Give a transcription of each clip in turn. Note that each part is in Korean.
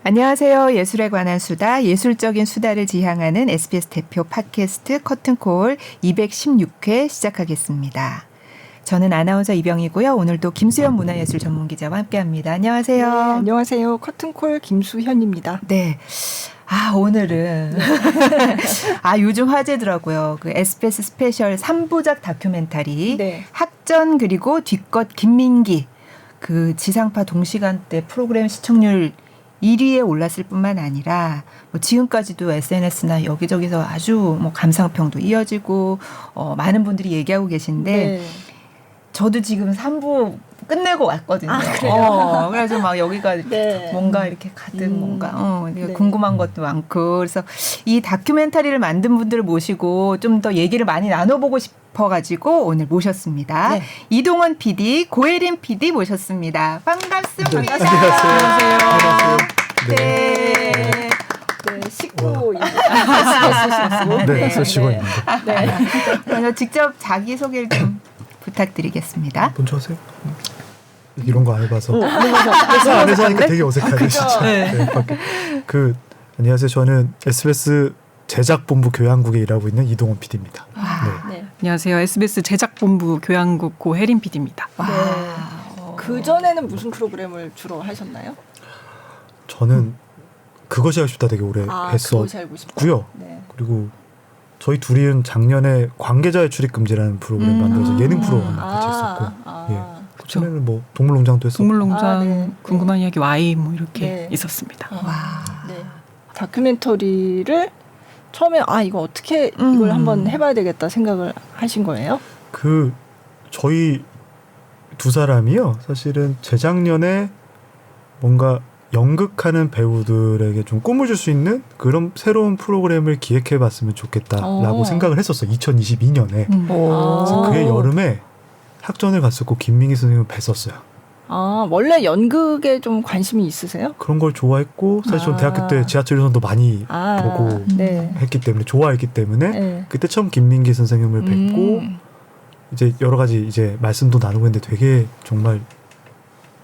안녕하세요. 예술에 관한 수다, 예술적인 수다를 지향하는 SBS 대표 팟캐스트 커튼콜 216회 시작하겠습니다. 저는 아나운서 이병이고요. 오늘도 김수현 문화예술 전문기자와 함께합니다. 안녕하세요. 네, 안녕하세요. 커튼콜 김수현입니다. 네. 오늘은 요즘 화제더라고요. 그 SBS 스페셜 3부작 다큐멘터리 네. 학전 그리고 뒤끝 김민기 그 지상파 동시간대 프로그램 시청률 1위에 올랐을 뿐만 아니라 지금까지도 SNS나 여기저기서 아주 감상평도 이어지고 많은 분들이 얘기하고 계신데 네. 저도 지금 3부 끝내고 왔거든요. 그래요? 그래서 막 여기가 네. 뭔가 이렇게 가득 뭔가 네. 궁금한 것도 많고 그래서 이 다큐멘터리를 만든 분들을 모시고 좀 더 얘기를 많이 나눠보고 싶어가지고 오늘 모셨습니다. 네. 이동원 PD, 고혜린 PD 모셨습니다. 반갑습니다. 네. 안녕하세요. 네. 식구입니다. SBS 식구. 네, 그래서 직원입니다. 네. 그래서 직접 자기소개를 좀 부탁드리겠습니다. 먼저 하세요. 이런 거 안 해봐서 회사 회사 안에서 하니까 되게 어색하네 그죠? 진짜. 네. 밖에. 안녕하세요. 저는 SBS 제작본부 교양국에 일하고 있는 이동원 PD입니다. 네. 안녕하세요. SBS 제작본부 교양국 고혜린 PD입니다. 와. 그 전에는 무슨 프로그램을 주로 하셨나요? 저는 그것이 하고 싶다 되게 오래 그것이 알고 싶다. 했었고요. 네. 그리고 저희 둘이는 작년에 관계자의 출입 금지라는 프로그램 만들어서 예능 프로 하나 같이 했었고, 그 전에는 뭐 동물농장도 했었고. 동물농장, 네. 궁금한 이야기 Y 뭐 이렇게 네. 있었습니다. 와. 네. 다큐멘터리를 처음에 이거 어떻게 이걸 한번 해봐야 되겠다 생각을 하신 거예요? 저희 두 사람이요. 사실은 재작년에 뭔가 연극하는 배우들에게 좀 꿈을 줄 수 있는 그런 새로운 프로그램을 기획해봤으면 좋겠다라고 생각을 했었어요. 2022년에. 그래서 그해 여름에 학전을 갔었고 김민기 선생님을 뵀었어요. 원래 연극에 좀 관심이 있으세요? 그런 걸 좋아했고 사실 전 대학교 때 지하철 1호선도 많이 보고 네. 했기 때문에 좋아했기 때문에 네. 그때 처음 김민기 선생님을 뵙고 이제 여러 가지 이제 말씀도 나누고 했는데 되게 정말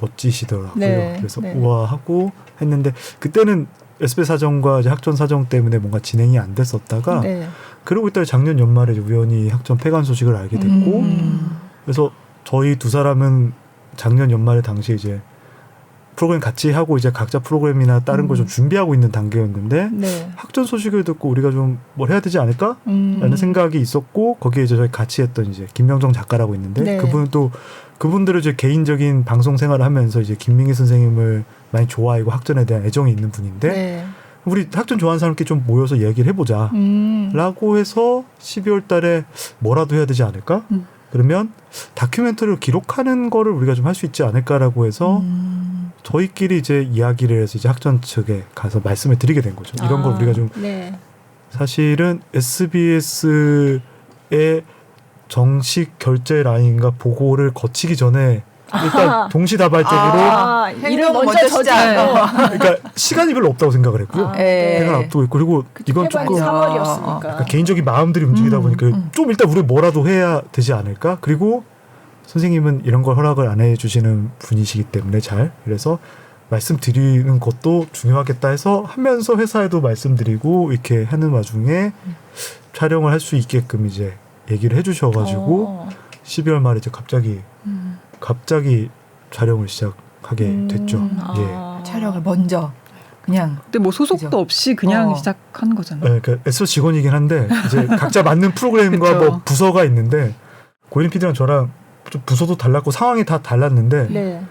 멋지시더라고요. 네. 그래서 네. 우와 하고 했는데 그때는 SBS 사정과 이제 학전 사정 때문에 뭔가 진행이 안 됐었다가 네. 그러고 있다가 작년 연말에 이제 우연히 학전 폐관 소식을 알게 됐고 그래서 저희 두 사람은 작년 연말에 당시 이제 프로그램 같이 하고 이제 각자 프로그램이나 다른 거 좀 준비하고 있는 단계였는데 네. 학전 소식을 듣고 우리가 좀 뭘 해야 되지 않을까? 라는 생각이 있었고 거기에 이제 저희 같이 했던 이제 김명정 작가라고 있는데 네. 그분은 또 그분들을 이제 개인적인 방송 생활을 하면서 이제 김민기 선생님을 많이 좋아하고 학전에 대한 애정이 있는 분인데 네. 우리 학전 좋아하는 사람끼리 좀 모여서 얘기를 해보자 라고 해서 12월 달에 뭐라도 해야 되지 않을까? 그러면 다큐멘터리를 기록하는 거를 우리가 좀 할 수 있지 않을까라고 해서 저희끼리 이제 이야기를 해서 이제 학전 측에 가서 말씀을 드리게 된 거죠. 이런 걸 우리가 좀 네. 사실은 SBS의 정식 결제 라인과 보고를 거치기 전에 일단 동시다발적으로 일을 먼저 시작. 그러니까 시간이 별로 없다고 생각을 했고요. 폐관 앞두고 있고 그리고 이건 조금 3월이었으니까. 그러니까 개인적인 마음들이 움직이다 보니까 좀 일단 우리 뭐라도 해야 되지 않을까? 그리고 선생님은 이런 걸 허락을 안 해주시는 분이시기 때문에 그래서 말씀드리는 것도 중요하겠다 해서 하면서 회사에도 말씀드리고 이렇게 하는 와중에 촬영을 할 수 있게끔 이제 얘기를 해주셔가지고 12월 말에 이제 갑자기 촬영을 시작하게 됐죠. 예. 촬영을 먼저 그냥 근데 뭐 소속도 그죠? 없이 그냥 시작한 거잖아요. 네, 그러니까 SBS 직원이긴 한데 이제 각자 맞는 프로그램과 그쵸. 뭐 부서가 있는데 고인 PD랑 저랑 좀 부서도 달랐고 상황이 다 달랐는데 네.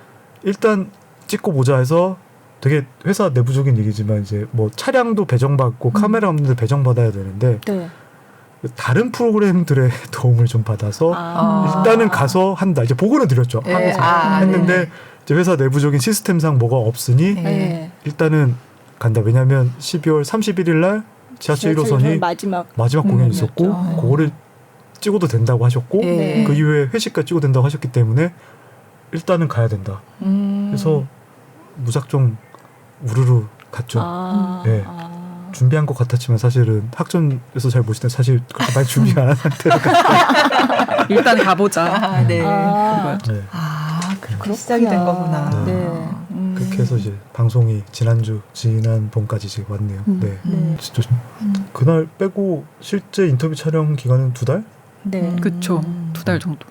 일단 찍고 보자 해서 되게 회사 내부적인 얘기지만 이제 뭐 차량도 배정받고 카메라 없는데 배정받아야 되는데 네. 다른 프로그램들의 도움을 좀 받아서 일단은 가서 한다. 이제 보고는 드렸죠. 네. 했는데 이제 회사 내부적인 시스템상 뭐가 없으니 네. 일단은 간다. 왜냐하면 12월 31일 날 지하철 1호선이 마지막 공연이 있었고 그거를 찍어도 된다고 하셨고 네. 그 이후에 회식까지 찍어도 된다고 하셨기 때문에 일단은 가야 된다. 그래서 무작정 우르르 갔죠. 네. 준비한 것 같았지만 사실은 학전에서 잘 모시던 사실 그렇게 많이 준비 안 한 상태로 일단 가보자. 네. 그거였죠. 네. 그렇게 시작이 된 거구나. 네. 그렇게 해서 이제 방송이 지난번까지 지금 왔네요. 네. 네. 진짜 그날 빼고 실제 인터뷰 촬영 기간은 2달? 네. 그쵸. 2달 정도.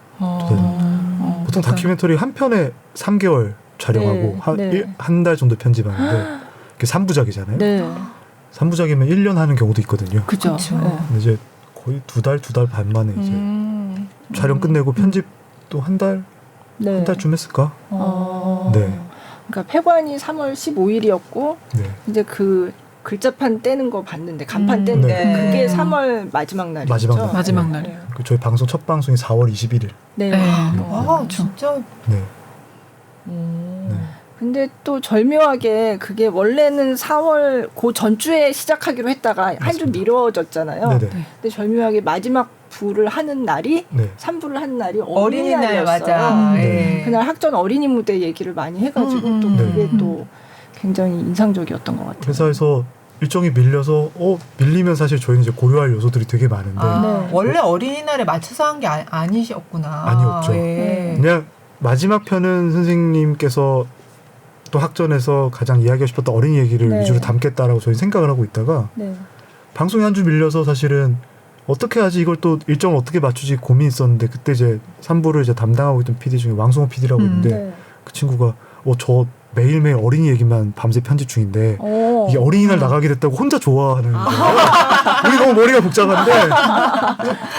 보통 다큐멘터리 한 편에 3개월 촬영하고 네. 한 달 정도 편집하는데 그게 3부작이잖아요. 네. 3부작이면 1년 하는 경우도 있거든요. 그죠. 그쵸. 네. 근데 이제 거의 2달 반 만에 이제 촬영 끝내고 편집도 한 네. 달쯤 했을까? 네. 그러니까 폐관이 3월 15일이었고 네. 이제 그 글자판 떼는 거 봤는데 간판 떼는 네. 거 그게 3월 마지막 날이죠. 마지막 날. 마지막 날이요. 그 저희 방송 첫 방송이 4월 21일. 네. 네. 아 진짜. 네. 음. 네. 근데 또 절묘하게 그게 원래는 4월 그 전주에 시작하기로 했다가 한 주 맞습니다. 미뤄졌잖아요. 네네. 근데 절묘하게 마지막 부를 하는 날이 네. 3부를 하는 날이 어린이날 어린이날이었어요. 맞아. 네. 그날 학전 어린이 무대 얘기를 많이 해가지고 또 네. 그게 또 굉장히 인상적이었던 것 같아요. 회사에서 일정이 밀려서 밀리면 사실 저희는 이제 고려할 요소들이 되게 많은데 네. 원래 어린이날에 맞춰서 한 게 아니셨구나. 아니었죠. 예. 그냥 마지막 편은 선생님께서 또 학전에서 가장 이야기하고 싶었던 어린이 얘기를 네. 위주로 담겠다라고 저희 생각을 하고 있다가 네. 방송이 한 주 밀려서 사실은 어떻게 하지 이걸 또 일정을 어떻게 맞추지 고민했었는데 그때 이제 3부를 이제 담당하고 있던 PD 중에 왕성호 PD라고 있는데 네. 그 친구가 저 매일매일 어린이 얘기만 밤새 편집 중인데 이게 어린이날 나가게 됐다고 혼자 좋아하는 거예요. 우리 너무 머리가 복잡한데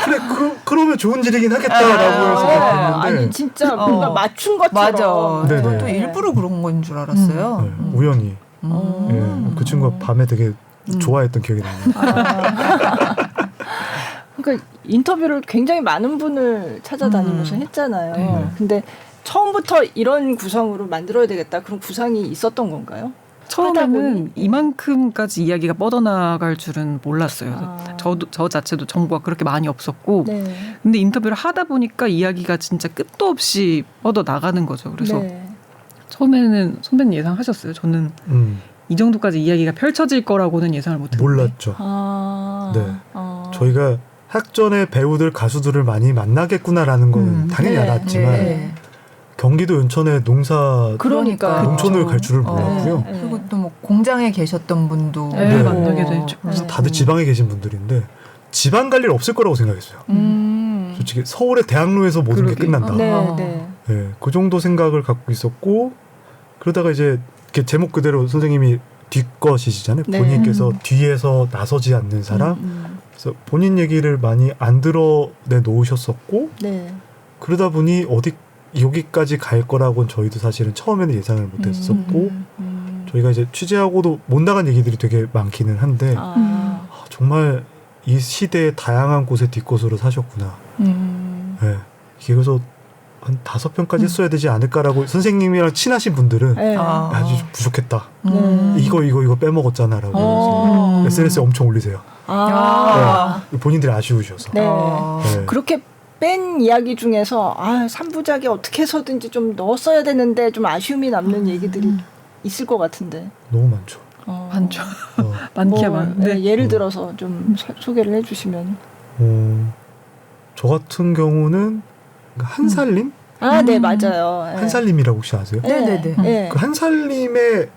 그래 그러면 좋은 일이긴 하겠다라고 해서 아니 봤는데 진짜 뭔가 맞춘 것처럼. 맞아. 네네. 저도 일부러 그런 건 줄 알았어요. 네, 우연히 예, 그 친구가 밤에 되게 좋아했던 기억이 나요. 그러니까 인터뷰를 굉장히 많은 분을 찾아다니면서 했잖아요. 네. 근데 처음부터 이런 구성으로 만들어야 되겠다 그런 구상이 있었던 건가요? 하다 보니? 처음에는 이만큼까지 이야기가 뻗어나갈 줄은 몰랐어요. 아. 저 자체도 정보가 그렇게 많이 없었고 네. 근데 인터뷰를 하다 보니까 이야기가 진짜 끝도 없이 뻗어나가는 거죠. 그래서 네. 처음에는 선배님 예상하셨어요? 저는 이 정도까지 이야기가 펼쳐질 거라고는 예상을 못했는데 몰랐죠. 네. 저희가 학전의 배우들 가수들을 많이 만나겠구나라는 거는 당연히 네. 알았지만 네. 경기도 연천에 농사 그러니까 농촌을 갈 줄을 어. 몰랐고요. 네. 그리고 또 뭐 공장에 계셨던 분도 네, 네. 만나게 되죠. 그래서 다들 지방에 계신 분들인데 지방 갈 일 없을 거라고 생각했어요. 솔직히 서울의 대학로에서 모든 게 그러게. 끝난다. 네, 네. 네, 그 정도 생각을 갖고 있었고 그러다가 이제 이렇게 제목 그대로 선생님이 뒷것이시잖아요. 네. 본인께서 뒤에서 나서지 않는 사람. 그래서 본인 얘기를 많이 안 드러내 놓으셨었고 네. 그러다 보니 여기까지 갈 거라고는 저희도 사실은 처음에는 예상을 못했었고 저희가 이제 취재하고도 못 나간 얘기들이 되게 많기는 한데 아. 정말 이 시대의 다양한 곳에 뒷것으로 사셨구나. 네. 그래서 한 5편까지 했어야 되지 않을까라고 선생님이랑 친하신 분들은 네. 아주 부족했다. 네. 이거 빼먹었잖아라고 어. SNS에 엄청 올리세요. 아. 본인들이 아쉬우셔서. 네. 네. 그렇게 뺀 이야기 중에서 3부작에 어떻게 해서든지 좀 넣었어야 되는데 좀 아쉬움이 남는 얘기들이 있을 것 같은데. 너무 많죠. 많죠. 어. 많기야 뭐, 많은데 네, 예를 들어서 좀 소개를 해주시면. 저 같은 경우는 한살림? 네, 맞아요. 네. 한살림이라고 혹시 아세요? 네네네. 네. 그 한살림의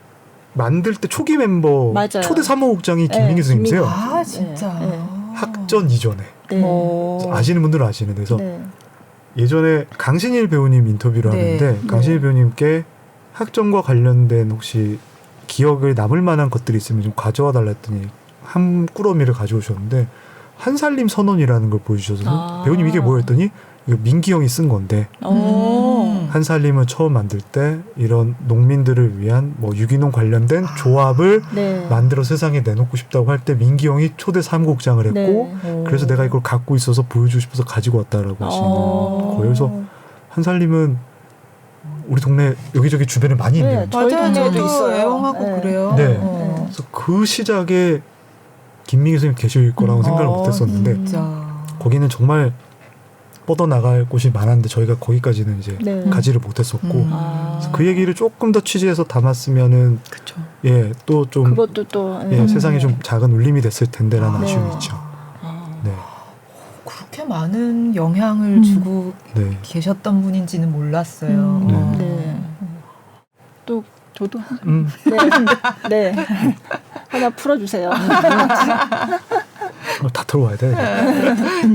만들 때 초기 멤버 맞아요. 초대 사무국장이 네, 김민기 선생님이세요. 아 진짜. 네. 학전 이전에. 네. 어. 아시는 분들은 아시는 데서 네. 예전에 강신일 배우님 인터뷰를 네. 하는데 강신일 배우님께 학전과 관련된 혹시 기억을 남을 만한 것들이 있으면 좀 가져와 달라 했더니 한 꾸러미를 가져오셨는데 한살림 선언이라는 걸 보여주셔서 배우님 이게 뭐였더니 이거 민기 형이 쓴 건데 한살림을 처음 만들 때 이런 농민들을 위한 뭐 유기농 관련된 조합을 네. 만들어 세상에 내놓고 싶다고 할 때 민기 형이 초대 사무국장을 했고 네. 그래서 내가 이걸 갖고 있어서 보여주고 싶어서 가지고 왔다라고 하시는 거예요. 그래서 한살림은 우리 동네 여기저기 주변에 많이 있네요. 네, 저희 맞아요. 동네도 저도 있어요. 애용하고 네. 그래요. 네. 어. 그래서 그 시작에 김민기 선생님 계실 거라고 생각을 못했었는데 진짜. 거기는 정말 뻗어나갈 곳이 많았는데 저희가 거기까지는 이제 네. 가지를 못했었고 아. 그 얘기를 조금 더 취재해서 담았으면은 그렇죠. 예, 또 좀 그것도 또 예, 세상에 좀 작은 울림이 됐을 텐데라는 네. 아쉬움이 있죠. 네. 그렇게 많은 영향을 주고 네. 계셨던 분인지는 몰랐어요. 네. 어. 네. 또 저도 네. 하나 풀어주세요. 다 들어와야 돼.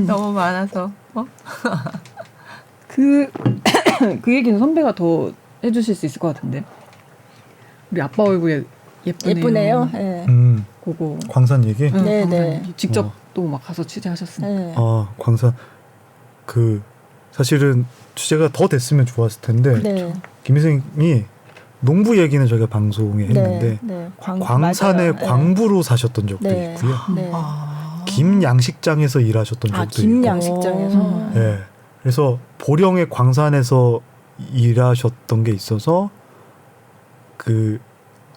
너무 많아서. 그 얘기는 선배가 더 해주실 수 있을 것 같은데. 우리 아빠 얼굴에 예쁘네요. 네. 그거 광산 얘기? 응, 네, 광산 네. 얘기. 직접 또 막 가서 취재하셨으니까. 네. 광산 사실은 취재가 더 됐으면 좋았을 텐데 네. 김 선생님이 농부 얘기는 저희가 방송에 했는데 네. 광산에 맞아요. 광부로 사셨던 적도 네. 있고요. 네. 김 양식장에서 일하셨던 적도 김 있고. 양식장에서. 네. 그래서 보령의 광산에서 일하셨던 게 있어서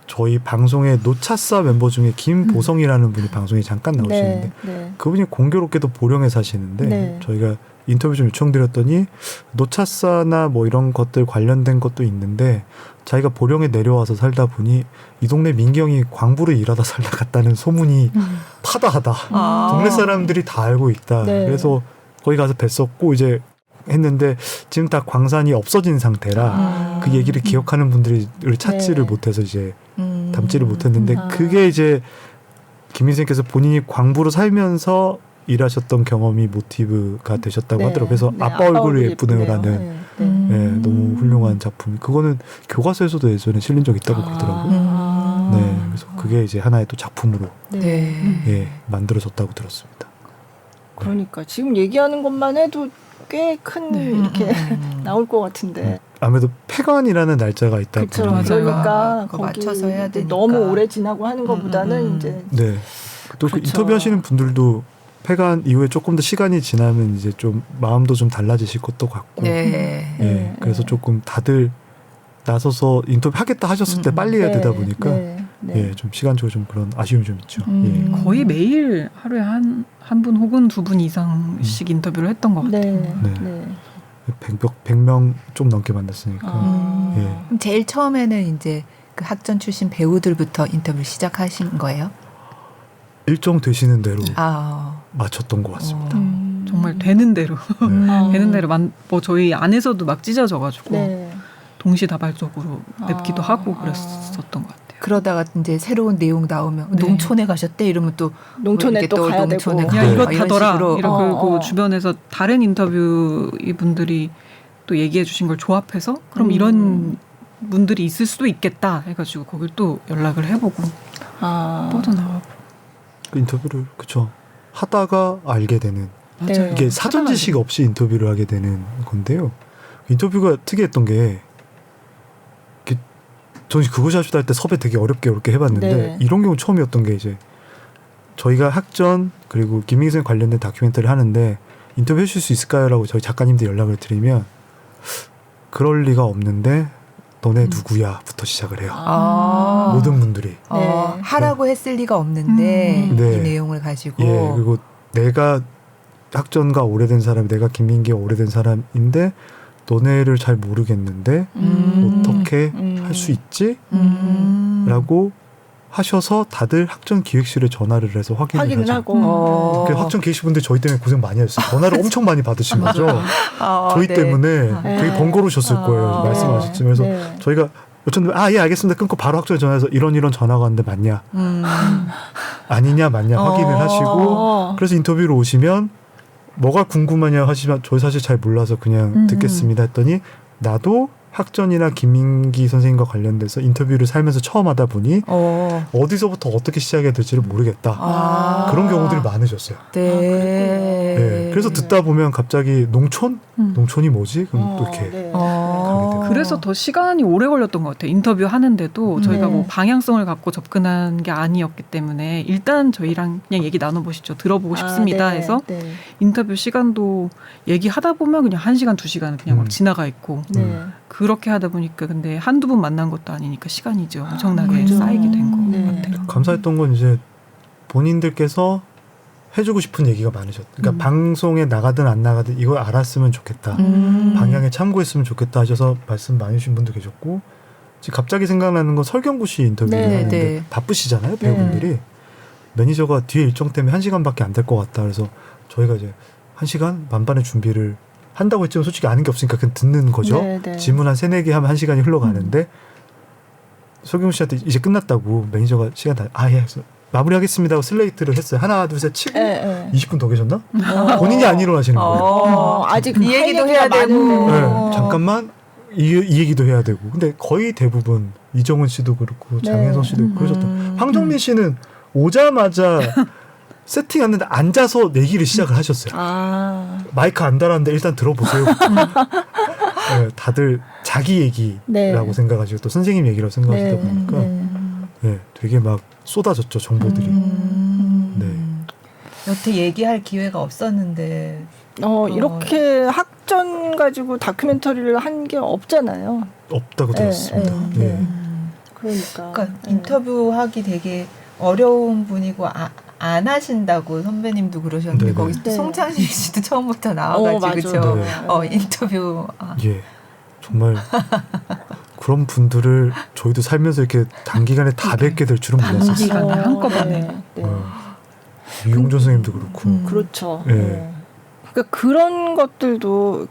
저희 방송의 노차사 멤버 중에 김보성이라는 분이 방송에 잠깐 나오시는데 네. 그분이 공교롭게도 보령에 사시는데 네. 저희가 인터뷰 좀 요청드렸더니 노차사나 뭐 이런 것들 관련된 것도 있는데 자기가 보령에 내려와서 살다 보니 이 동네 민경이 광부로 일하다 살다 갔다는 소문이 파다하다. 동네 사람들이 다 알고 있다. 네. 그래서 거기 가서 뵀었고 이제 했는데 지금 다 광산이 없어진 상태라 그 얘기를 기억하는 분들을 찾지를 네. 못해서 이제 담지를 못했는데 그게 이제 김인생께서 본인이 광부로 살면서 일하셨던 경험이 모티브가 되셨다고 하더라고요. 그래서 아빠 얼굴이 예쁘네요라는 너무 훌륭한 작품. 그거는 교과서에서도 예전에 실린 적 있다고 그러더라고요. 네, 그래서 그게 이제 하나의 또 작품으로 만들어졌다고 들었습니다. 그러니까 지금 얘기하는 것만 해도 꽤 큰 이렇게 나올 것 같은데. 아무래도 폐관이라는 날짜가 있다 그렇죠. 보니 그러니까 그거 맞춰서 해야 되니까. 너무 오래 지나고 하는 것보다는 이제 네. 또 그 그렇죠. 인터뷰하시는 분들도 폐관 이후에 조금 더 시간이 지나면 이제 좀 마음도 좀 달라지실 것도 같고. 네. 그래서 조금 다들 나서서 인터뷰 하겠다 하셨을 때 빨리 해야 되다 보니까 좀 시간적으로 좀 그런 아쉬움이 좀 있죠. 거의 매일 하루에 한 분 혹은 두 분 이상씩 인터뷰를 했던 것 같아요. 네. 100명 좀 넘게 만났으니까. 그럼 제일 처음에는 이제 그 학전 출신 배우들부터 인터뷰를 시작하신 거예요? 일정 되시는 대로 아. 맞췄던 것 같습니다. 정말 되는 대로 네. 되는 대로 뭐 저희 안에서도 막 찢어져가지고 네. 동시다발적으로 뵙기도 하고 그랬었던 것 같아요. 그러다가 이제 새로운 내용 나오면 네. 농촌에 가셨대 이러면 또 농촌에 이렇게 또 가야 농촌에 되고. 야 가고 이렇다더라 이런 식으로. 이러고 주변에서 다른 인터뷰 이분들이 또 얘기해 주신 걸 조합해서 그럼 이런 분들이 있을 수도 있겠다 해가지고 거길 또 연락을 해보고 뻗어나가고. 그 인터뷰를 하다가 알게 되는 네. 이게 사전 지식 없이 인터뷰를 하게 되는 건데요. 인터뷰가 특이했던 게 저는 그것이 아쉽다 할 때 섭외 되게 어렵게 해봤는데 네. 이런 경우 처음이었던 게 이제 저희가 학전 그리고 김민생 관련된 다큐멘터리를 하는데 인터뷰 해줄 수 있을까요?라고 저희 작가님들 연락을 드리면 그럴 리가 없는데 너네 누구야?부터 시작을 해요. 모든 분들이. 하라고 했을 리가 없는데 이 네. 내용을 가지고. 그리고 내가 학전가 오래된 사람, 내가 김민기가 오래된 사람인데 너네를 잘 모르겠는데 어떻게 할 수 있지? 라고 하셔서 다들 학전 기획실에 전화를 해서 확인을 하죠. 하고. 그 학전 기획실분들 저희 때문에 고생 많이 하셨어요. 전화를 엄청 많이 받으신 거죠. 저희 네. 때문에 되게 번거로우셨을 거예요. 말씀하셨지만. 그래서 저희가 예 알겠습니다. 끊고 바로 학전에 전화해서 이런 전화가 왔는데 맞냐? 아니냐 맞냐 확인을 하시고 그래서 인터뷰로 오시면 뭐가 궁금하냐 하시면 저희 사실 잘 몰라서 그냥 듣겠습니다 했더니 나도 학전이나 김민기 선생님과 관련돼서 인터뷰를 살면서 처음 하다 보니 어디서부터 어떻게 시작해야 될지를 모르겠다. 그런 경우들이 많으셨어요. 네. 그래서 듣다 보면 갑자기 농촌이 뭐지? 그럼 또 이렇게 가게 되고. 그래서 더 시간이 오래 걸렸던 것 같아요. 인터뷰 하는데도 저희가 뭐 방향성을 갖고 접근한 게 아니었기 때문에 일단 저희랑 그냥 얘기 나눠보시죠. 들어보고 싶습니다 해서 인터뷰 시간도 얘기하다 보면 그냥 1시간, 2시간 그냥 막 지나가 있고 그렇게 하다 보니까 근데 한두 번 만난 것도 아니니까 시간이 이제 엄청나게 쌓이게 된 것 같아요. 감사했던 건 이제 본인들께서 해주고 싶은 얘기가 많으셨. 그러니까 방송에 나가든 안 나가든 이걸 알았으면 좋겠다. 방향에 참고했으면 좋겠다 하셔서 말씀 많이 주신 분도 계셨고 지금 갑자기 생각나는 건 설경구 씨 인터뷰를 하는데 바쁘시잖아요 배우분들이. 매니저가 뒤에 일정 때문에 1시간밖에 안 될 것 같다. 그래서 저희가 이제 1시간 만반의 준비를 한다고 했지만 솔직히 아는 게 없으니까 그냥 듣는 거죠. 질문 한 3-4개 하면 1시간이 흘러가는데 서경훈 씨한테 이제 끝났다고 매니저가 시간 다 예. 마무리하겠습니다 하고 슬레이트를 했어요. 하나 둘 셋 치고 20분 더 계셨나? 본인이 안 일어나시는 거예요. 아직 이 얘기도 해야 되고. 네, 잠깐만 이 얘기도 해야 되고. 근데 거의 대부분 이정훈 씨도 그렇고 장혜선 씨도 그러셨던. 황정민 씨는 오자마자 세팅했는데 앉아서 얘기를 시작을 하셨어요. 마이크 안 달았는데 일단 들어보세요. 네, 다들 자기 얘기라고 생각하시고 또 선생님 얘기라고 생각하시다 보니까 되게 막 쏟아졌죠 정보들이. 네. 여태 얘기할 기회가 없었는데 이렇게 학전 가지고 다큐멘터리를 한 게 없잖아요. 없다고 들었습니다. 그러니까 인터뷰하기 되게 어려운 분이고 안 하신다고 선배님도 그러셨는데 네네. 거기 송창식 씨도 처음부터 나와가지고 그죠? 인터뷰 예, 정말 그런 분들을 저희도 살면서 이렇게 단기간에 다 뵙게 될 줄은 몰랐었어요. 단기간에 한꺼번에. 이용준 선생님도 그렇고. 그렇죠. 네. 그러니까 그런 것들도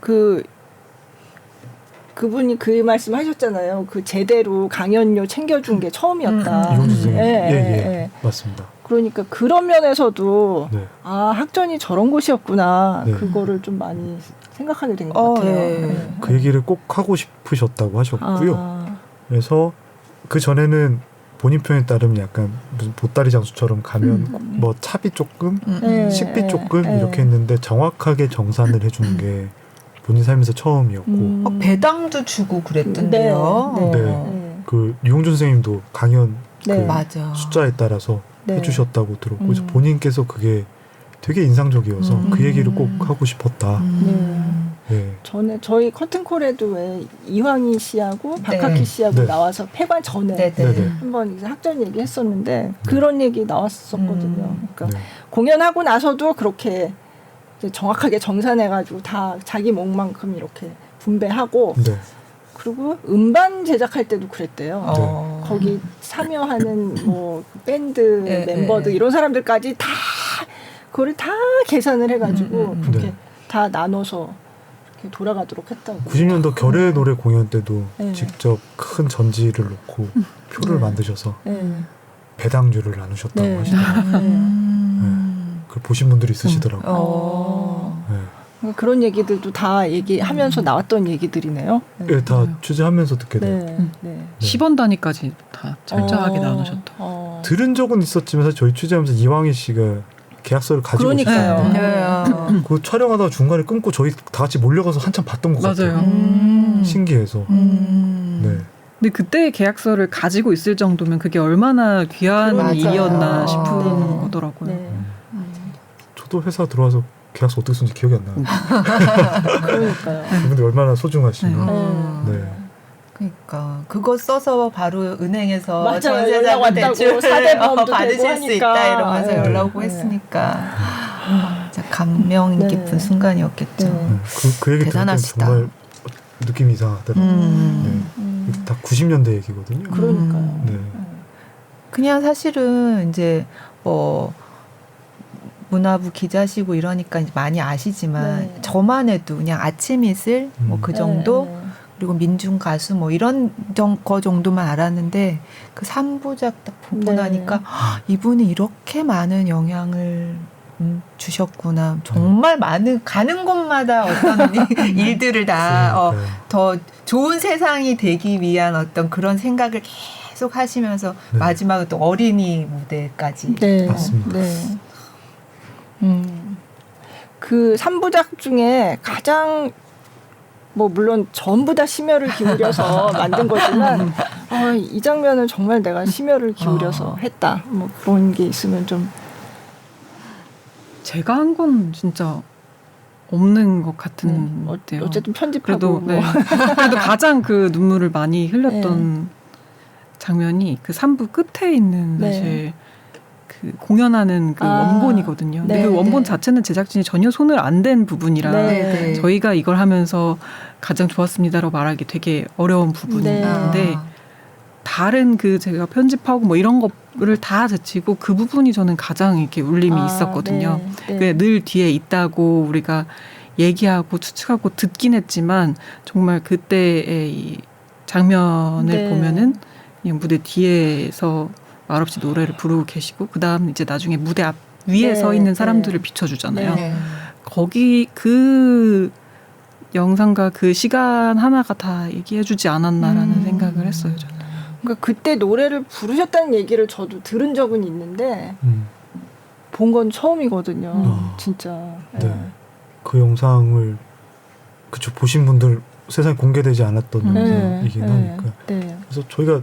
그분이 그 말씀하셨잖아요. 그 제대로 강연료 챙겨준 게 처음이었다. 이용준 선생님. 예. 맞습니다. 그러니까 그런 면에서도 네. 학전이 저런 곳이었구나. 네. 그거를 좀 많이 생각하게 된 것 같아요. 그 얘기를 꼭 하고 싶으셨다고 하셨고요. 그래서 그 전에는 본인 표현에 따르면 약간 무슨 보따리 장수처럼 가면 뭐 차비 조금, 식비 조금 이렇게 했는데 정확하게 정산을 해주는 게 본인 삶에서 처음이었고 배당도 주고 그랬던데요. 그 이용준 선생님도 강연 그 맞아. 숫자에 따라서 해주셨다고 들었고 그래서 본인께서 그게 되게 인상적이어서 그 얘기를 꼭 하고 싶었다. 저희 커튼콜에도 왜 이황희 씨하고 박학기 씨하고 나와서 폐관 전에 한번 이제 학전 얘기했었는데 그런 얘기 나왔었거든요. 그러니까 공연하고 나서도 그렇게 이제 정확하게 정산해가지고 다 자기 몫만큼 이렇게 분배하고 그리고 음반 제작할 때도 그랬대요. 거기 참여하는 뭐 밴드 멤버들 이런 사람들까지 다 그거를 다 계산을 해가지고 그렇게 다 나눠서 이렇게 돌아가도록 했다고. 90년도 결의 노래 공연 때도 직접 큰 전지를 놓고 표를 만드셔서 배당주를 나누셨다고 하시더라고요. 그걸 보신 분들이 있으시더라고요. 그런 얘기들도 다 얘기하면서 나왔던 얘기들이네요. 다 취재하면서 듣게 돼요. 10원 단위까지 다 철저하게 나누셨다. 들은 적은 있었지만 사실 저희 취재하면서 이황희 씨가 계약서를 가지고 있었어요. 그 촬영하다가 중간에 끊고 저희 다 같이 몰려가서 한참 봤던 것 같아요. 신기해서. 근데 그때 계약서를 가지고 있을 정도면 그게 얼마나 귀한 일이었나 싶은 거더라고요. 저도 회사 들어와서 계약서 어떻게 쓴지 기억이 안 나요. 그러니까요. 그분들이 얼마나 소중하시나. 그러니까 그거 써서 바로 은행에서 맞아요. 전세자금 대출 받으실 수 있다 이러면서 네. 연락 오고 했으니까 진짜 감명 깊은 순간이었겠죠. 그 얘기 대단하시다. 정말 느낌이 이상하더라고요. 다 90년대 얘기거든요. 그러니까요. 그냥 사실은 이제 문화부 기자시고 이러니까 이제 많이 아시지만 저만 해도 그냥 아침 이슬 뭐 그 정도 그리고 민중 가수 뭐 이런 거 정도만 알았는데 그 3부작 딱 보고 나니까 이분이 이렇게 많은 영향을 주셨구나. 정말 많은 가는 곳마다 어떤 일들을 다 더 좋은 세상이 되기 위한 어떤 그런 생각을 계속 하시면서 마지막에 또 어린이 무대까지. 맞습니다. 그 3부작 중에 가장 뭐 물론 전부 다 심혈을 기울여서 만든 거지만 이 장면은 정말 내가 심혈을 기울여서 했다. 뭐 그런 게 있으면 좀 제가 한 건 진짜 없는 것 같은 어때요. 어쨌든 편집하고 그래도 그래도 가장 그 눈물을 많이 흘렸던 장면이 그 3부 끝에 있는 사실 그 공연하는 그 원본이거든요. 근데 그 원본 자체는 제작진이 전혀 손을 안 댄 부분이라 저희가 이걸 하면서 가장 좋았습니다라고 말하기 되게 어려운 부분인데 다른 그 제가 편집하고 뭐 이런 거를 다 제치고 그 부분이 저는 가장 이렇게 울림이 있었거든요. 늘 뒤에 있다고 우리가 얘기하고 추측하고 듣긴 했지만 정말 그때의 이 장면을 보면은 그냥 무대 뒤에서 말없이 노래를 부르고 계시고 그다음 이제 나중에 무대 앞 위에 서 있는 사람들을 비춰주잖아요. 네. 거기 그 영상과 그 시간 하나가 다 얘기해주지 않았나라는 생각을 했어요. 저는. 그러니까 그때 노래를 부르셨다는 얘기를 저도 들은 적은 있는데 본 건 처음이거든요. 진짜. 네. 그 영상을 그쵸 보신 분들 세상에 공개되지 않았던 영상이긴 하니까. 네. 그래서 저희가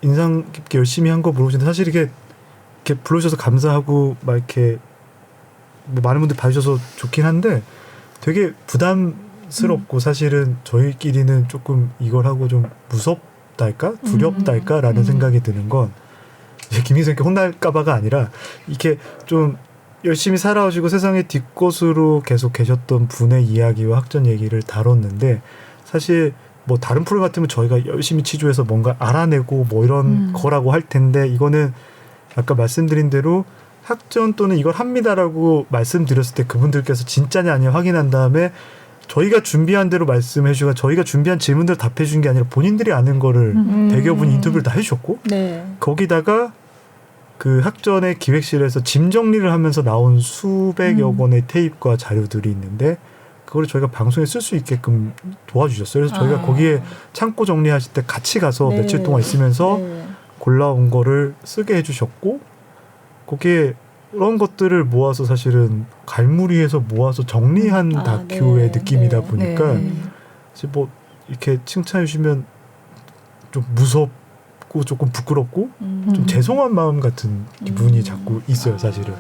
인상 깊게 열심히 한 거 물어보시는데 사실 이렇게 불러주셔서 감사하고 막 이렇게 뭐 많은 분들이 봐주셔서 좋긴 한데 되게 부담스럽고 사실은 저희끼리는 조금 이걸 하고 좀 무섭달까 두렵달까라는 생각이 드는 건 이제 김희선께 혼날까봐가 아니라 이렇게 좀 열심히 살아오시고 세상의 뒷곳으로 계속 계셨던 분의 이야기와 학전 얘기를 다뤘는데 사실 뭐 다른 프로그램 같으면 저희가 열심히 치주해서 뭔가 알아내고 뭐 이런 거라고 할 텐데 이거는 아까 말씀드린 대로 학전 또는 이걸 합니다라고 말씀드렸을 때 그분들께서 진짜냐 아니냐 확인한 다음에 저희가 준비한 대로 말씀해 주시고 저희가 준비한 질문들 답해 준 게 아니라 본인들이 아는 거를 대겨분 인터뷰를 다 해주셨고 거기다가 그 학전의 기획실에서 짐 정리를 하면서 나온 수백여 권의 테이프와 자료들이 있는데 그거를 저희가 방송에 쓸 수 있게끔 도와주셨어요. 그래서 저희가 거기에 창고 정리하실 때 같이 가서 며칠 동안 있으면서 골라온 거를 쓰게 해주셨고 거기에 그런 것들을 모아서 사실은 갈무리해서 모아서 정리한 다큐의 느낌이다 보니까 사실 뭐 이렇게 칭찬해 주시면 좀 무섭고 조금 부끄럽고 좀 죄송한 마음 같은 기분이 자꾸 있어요 사실은.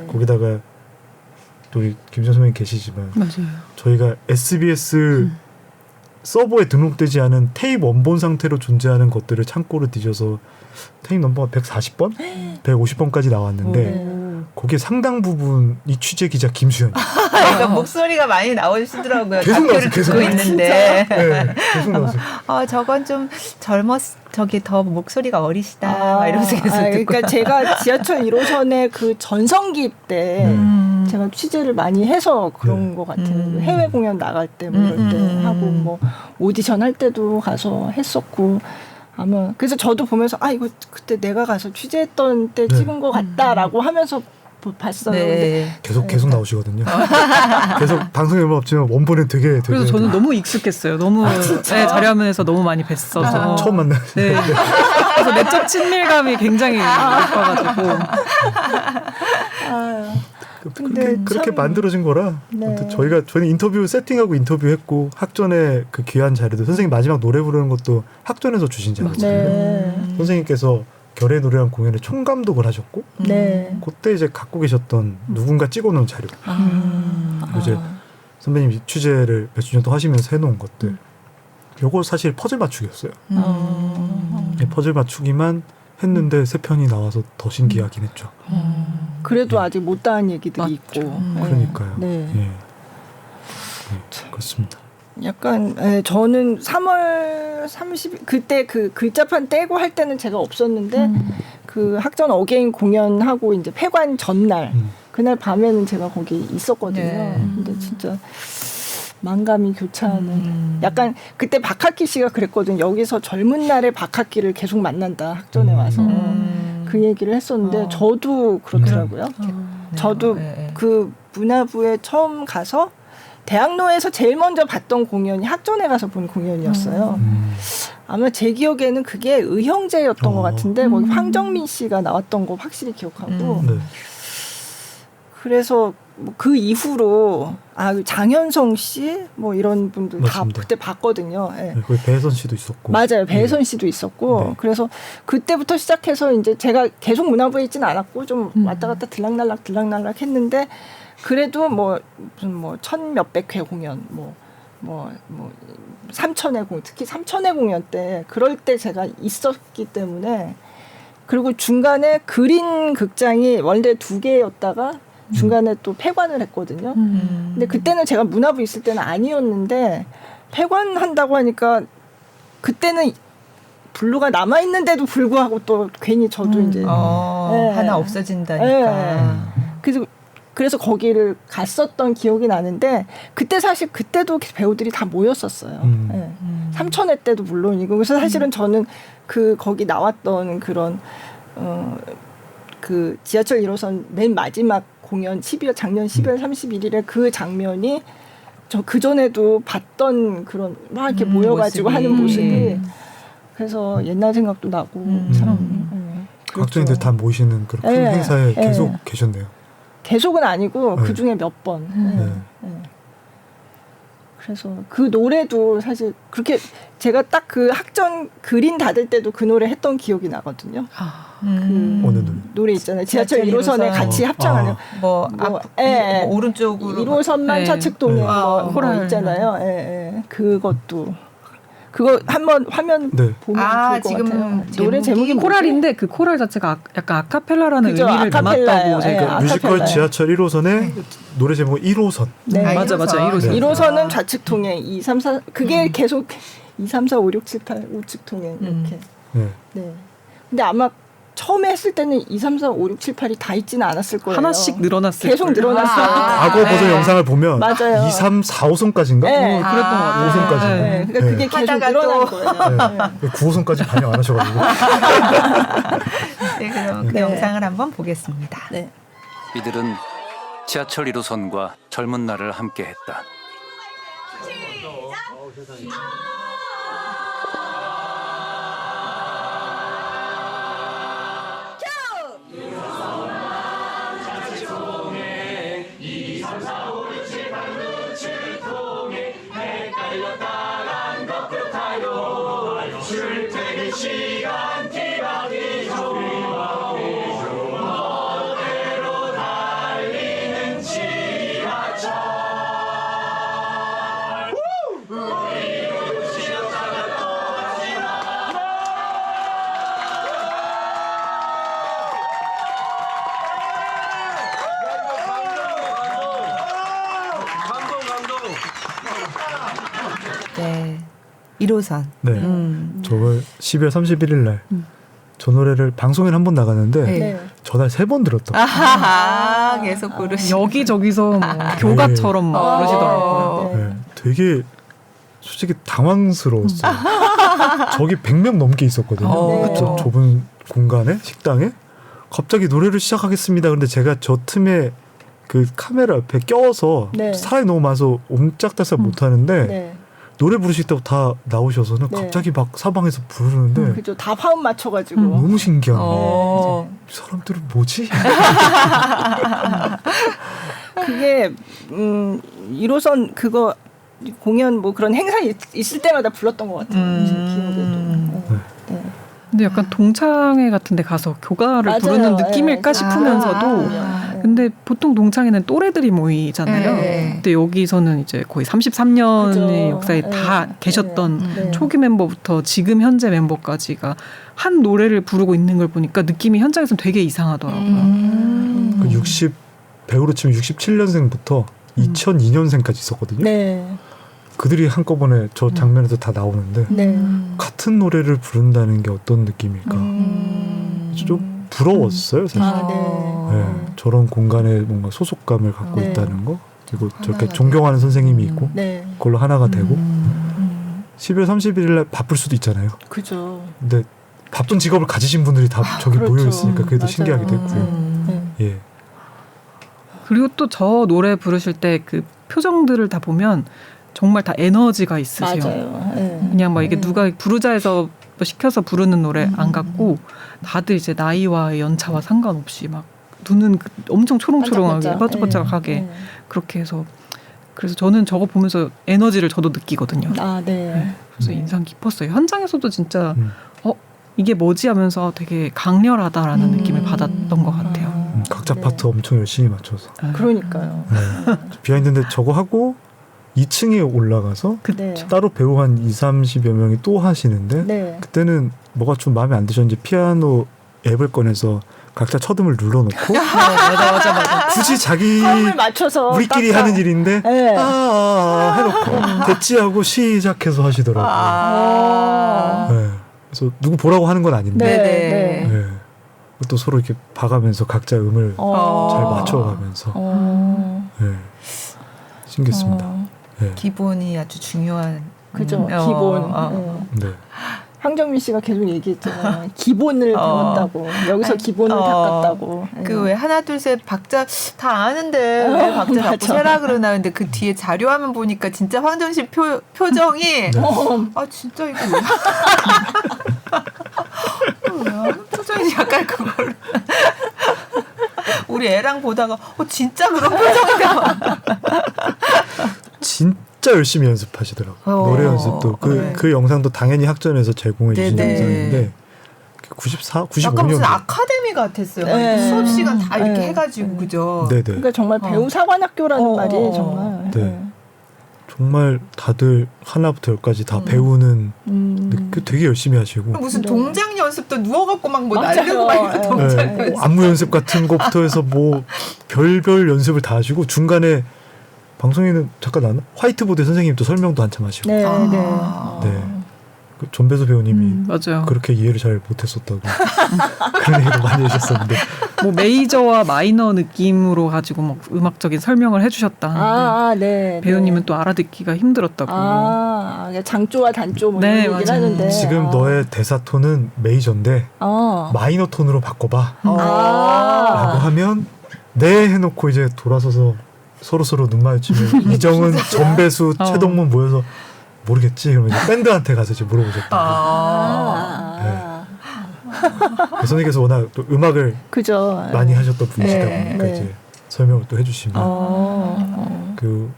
거기다가 또 우리 김지현 선배님 계시지만 맞아요. 저희가 SBS 서버에 등록되지 않은 테이프 원본 상태로 존재하는 것들을 창고로 뒤져서 테이프 넘버가 140번? 150번까지 나왔는데 거기에 상당 부분이 취재 기자 김수현이 그러니까 목소리가 많이 나오시더라고요. 계속 나왔어요. 계속 듣고 있는데. 네, 계속 나왔어요. 저건 좀 저기 더 목소리가 어리시다. 막 이러면서 계속 듣고. 그러니까 제가 지하철 1호선의 그 전성기 때 제가 취재를 많이 해서 그런 것 같아요. 해외 공연 나갈 때 뭐 이럴 때 하고 뭐 오디션 할 때도 가서 했었고 아마 그래서 저도 보면서 이거 그때 내가 가서 취재했던 때 찍은 것 같다라고 하면서 봤어요. 근데 계속 나오시거든요. 계속 방송에 얼마 없지만 원본은 되게 그래서 저는 너무 익숙했어요. 너무 자료화면에서 너무 많이 뵀어서 처음 만났는데 그래서 내적 친밀감이 굉장히 높아가지고 그렇게 만들어진 거라 저희는 인터뷰 세팅하고 인터뷰했고 학전에 그 귀한 자료도 선생님 마지막 노래 부르는 것도 학전에서 주신 자료거든요. 선생님께서 결의 노래한 공연에 총감독을 하셨고 그때 이제 갖고 계셨던 누군가 찍어놓은 자료 이제 선배님 취재를 몇십 년 동안 하시면서 해놓은 것들 요거 사실 퍼즐 맞추기였어요. 퍼즐 맞추기만 했는데 세 편이 나와서 더 신기하긴 했죠. 그래도 아직 못다한 얘기들이 있고. 그러니까요. 그렇습니다. 약간 저는 3월 30일 그때 그 글자판 떼고 할 때는 제가 없었는데 그 학전 어게인 공연하고 이제 폐관 전날 그날 밤에는 제가 거기 있었거든요. 근데 진짜 만감이 교차하는 약간 그때 박학기 씨가 그랬거든요. 여기서 젊은 날의 박학기를 계속 만난다 학전에 와서 그 얘기를 했었는데 저도 그렇더라고요. 저도 그 문화부에 처음 가서 대학로에서 제일 먼저 봤던 공연이 학전에 가서 본 공연이었어요. 아마 제 기억에는 그게 의형제였던 것 같은데 거기 황정민 씨가 나왔던 거 확실히 기억하고 그래서 뭐 그 이후로 장현성 씨 뭐 이런 분들 맞습니다. 다 그때 봤거든요. 거기 배혜선 씨도 있었고 맞아요. 배혜선 씨도 있었고 그래서 그때부터 시작해서 이제 제가 계속 문화부에 있지는 않았고 좀 왔다 갔다 들락날락 했는데 그래도 무슨 1,000몇백 회 공연 뭐 3,000회 공연 특히 3,000회 공연 때 그럴 때 제가 있었기 때문에 그리고 중간에 그린 극장이 원래 2개였다가 중간에 또 폐관을 했거든요. 근데 그때는 제가 문화부 있을 때는 아니었는데 폐관한다고 하니까 그때는 블루가 남아 있는데도 불구하고 또 괜히 저도 이제 하나 없어진다니까. 그래서 거기를 갔었던 기억이 나는데 그때 사실 그때도 배우들이 다 모였었어요. 삼천회 때도 물론이고 그래서 사실은 저는 거기 나왔던 그런 그 지하철 1호선 맨 마지막 공연 작년 12월 31일에 그 장면이 저 그전에도 봤던 그런 막 이렇게 모여가지고 모습이. 하는 모습이 그래서 옛날 생각도 나고 참 각종인들 다 모이시는 그런 큰 네. 행사에 네. 계속 계셨네요. 계속은 아니고 네. 그중에 몇 번. 네. 네. 그래서 그 노래도 사실 그렇게 제가 딱 그 학전 그린 닫을 때도 그 노래 했던 기억이 나거든요. 어느 노래? 노래 있잖아요. 지하철 지하철 1호선에 1호선. 같이 합창하는 뭐, 뭐, 앞, 예. 뭐 오른쪽으로 1호선만 네. 좌측 동행 네. 뭐 코랄. 있잖아요. 예, 예. 그것도 그거 한번 화면 네. 보면 아, 좋을 것 지금 같아요. 제목이 노래 제목이 뭐지? 코랄인데 그 코랄 자체가 약간 아카펠라라는 그죠, 의미를 아카펠라예요. 담았다고 제가. 예, 그러니까 뮤지컬 아카펠라예요. 지하철 1호선의 노래 제목은 1호선. 네. 아, 맞아, 맞아. 1호선. 네. 1호선은 좌측 통행, 2, 3, 4 그게 계속 2, 3, 4, 5, 6, 7, 8 우측 통행 이렇게. 네. 네. 근데 아마 처음에 했을 때는 2, 3, 4, 5, 6, 7, 8이 다 있지는 않았을 거예요. 하나씩 늘어났을 계속 거예요. 늘어났어요. 과거 버전 네. 영상을 보면 맞아요. 2, 3, 4, 5선까지인가? 네. 그랬던 것 같아요. 5호선까지. 네. 네. 그러니까 네. 그게 계속 하다가 늘어난 또- 거예요. 네. 9호선까지 반영 안 하셔가지고. 네, 그럼 그 네. 영상을 한번 보겠습니다. 네. 이들은 지하철 1호선과 젊은 날을 함께했다. 네. 1호선. 네. 저걸 12월 31일 날 저 노래를 방송에 한 번 나갔는데 네. 네. 전날 3번 들었다. 아하, 계속 부르시. 여기저기서 뭐 교가처럼 막 네. 그러시더라고요. 네. 되게 솔직히 당황스러웠어요. 저기 100명 넘게 있었거든요. 어, 저 좁은 공간에 식당에 갑자기 노래를 시작하겠습니다. 근데 제가 저 틈에 그 카메라 옆에 껴서 네. 사람이 너무 많아서 옴짝달싹 못하는데 네. 노래 부르시다고 다 나오셔서는 네. 갑자기 막 사방에서 부르는데 그죠. 다 화음 맞춰가지고. 너무 신기한 거예요. 어. 이 사람들은 뭐지? 그게 1호선 그거 공연 뭐 그런 행사 있을 때마다 불렀던 것 같아요. 제 기억에도. 네. 근데 약간 동창회 같은 데 가서 교가를 맞아요. 부르는 느낌일까 네. 싶으면서도 네. 근데 보통 동창회는 또래들이 모이잖아요. 네. 근데 여기서는 이제 거의 33년의 그죠. 역사에 네. 다 계셨던 네. 초기 멤버부터 지금 현재 멤버까지가 한 노래를 부르고 있는 걸 보니까 느낌이 현장에서는 되게 이상하더라고요. 그 60 배우로 치면 67년생부터 2002년생까지 있었거든요. 네. 그들이 한꺼번에 저 장면에서 다 나오는데 네. 같은 노래를 부른다는 게 어떤 느낌일까? 좀 부러웠어요, 사실. 아, 네. 네, 저런 공간에 뭔가 소속감을 갖고 네. 있다는 거, 그리고 저렇게 하나가 존경하는 선생님이 있고 네. 그걸로 하나가 되고 12월 31일 날 바쁠 수도 있잖아요. 그죠. 근데 바쁜 직업을 가지신 분들이 다 저기 그렇죠. 모여 있으니까 그게 더 맞아요. 신기하기도 했고요. 네. 예. 그리고 또 저 노래 부르실 때 그 표정들을 다 보면 정말 다 에너지가 있으세요. 맞아요. 네. 그냥 막 이게 누가 부르자 해서 뭐 시켜서 부르는 노래 안 같고 다들 이제 나이와 연차와 상관없이 막 눈은 엄청 초롱초롱하게 반짝반짝하게 네. 그렇게 해서 그래서 저는 저거 보면서 에너지를 저도 느끼거든요. 아, 네. 그래서 인상 깊었어요. 현장에서도 진짜 음. 이게 뭐지 하면서 되게 강렬하다라는 느낌을 받았던 것 같아요. 각자 네. 파트 엄청 열심히 맞춰서. 그러니까요. 네. 비하인드인데 저거 하고 2층에 올라가서 네. 따로 배우 한 20-30여 명이 또 하시는데 네. 그때는 뭐가 좀 마음에 안 드셨는지 피아노 앱을 꺼내서 각자 첫음을 눌러놓고 맞아. 굳이 자기 화음을 맞춰서 우리끼리 딱 하는 일인데 네. 해놓고 됐지 하고 시작해서 하시더라고요. 네. 그래서 누구 보라고 하는 건 아닌데 네. 네네. 네. 또 서로 이렇게 봐가면서 각자 음을 잘 맞춰가면서 네. 신기했습니다. 네. 기본이 아주 중요한 그죠. 기본. 네. 네. 황정민 씨가 계속 얘기했잖아요. 기본을 배운다고. 여기서 기본을 닦았다고. 그 왜 하나 둘 셋 박자 다 아는데 왜 박자 자꾸 세라 그러나. 근데 그 뒤에 자료화면 보니까 진짜 황정민 씨 표정이 네. 아 진짜 이거 뭐야? 표정이 약간 그걸 우리 애랑 보다가 진짜 그런 표정이 나와. 진짜 열심히 연습하시더라고요. 노래 연습도 그 영상도 당연히 학전에서 제공해 주신 영상인데 94, 95년 약간 무슨 아카데미 같았어요. 네. 수업 시간 다 이렇게 해가지고 그죠. 네네. 그러니까 정말 배우 사관학교라는 말이 정말. 네. 정말 다들 하나부터 열까지 다 배우는 되게 열심히 하시고 무슨 동작 연습도 누워갖고 막 뭐 맞아요. 날리고 막 이런 동작 연습. 안무 연습 같은 것부터 해서 뭐 별별 연습을 다 하시고 중간에 방송에는 잠깐 나왔나? 화이트보드 선생님도 설명도 한참 하시고 네. 네. 그 전배수 배우님이 맞아요. 그렇게 이해를 잘 못했었다고 그런 얘기도 많이 해주셨었는데 뭐 메이저와 마이너 느낌으로 가지고 막 음악적인 설명을 해주셨다. 네. 배우님은 또 알아듣기가 힘들었다고. 장조와 단조 뭐 네, 이런 얘기를 맞아요. 하는데 지금 너의 대사 톤은 메이저인데 마이너 톤으로 바꿔봐 라고 하면 네 해놓고 이제 돌아서서 서로 눈 마주치면 이정은, 전배수, 최동문 모여서 모르겠지? 그러면 이제 밴드한테 가서 이제 물어보셨다고. 선생님께서 워낙 또 음악을 그죠. 많이 하셨던 분이시다 네. 보니까 네. 이제 설명을 또 해주시면 그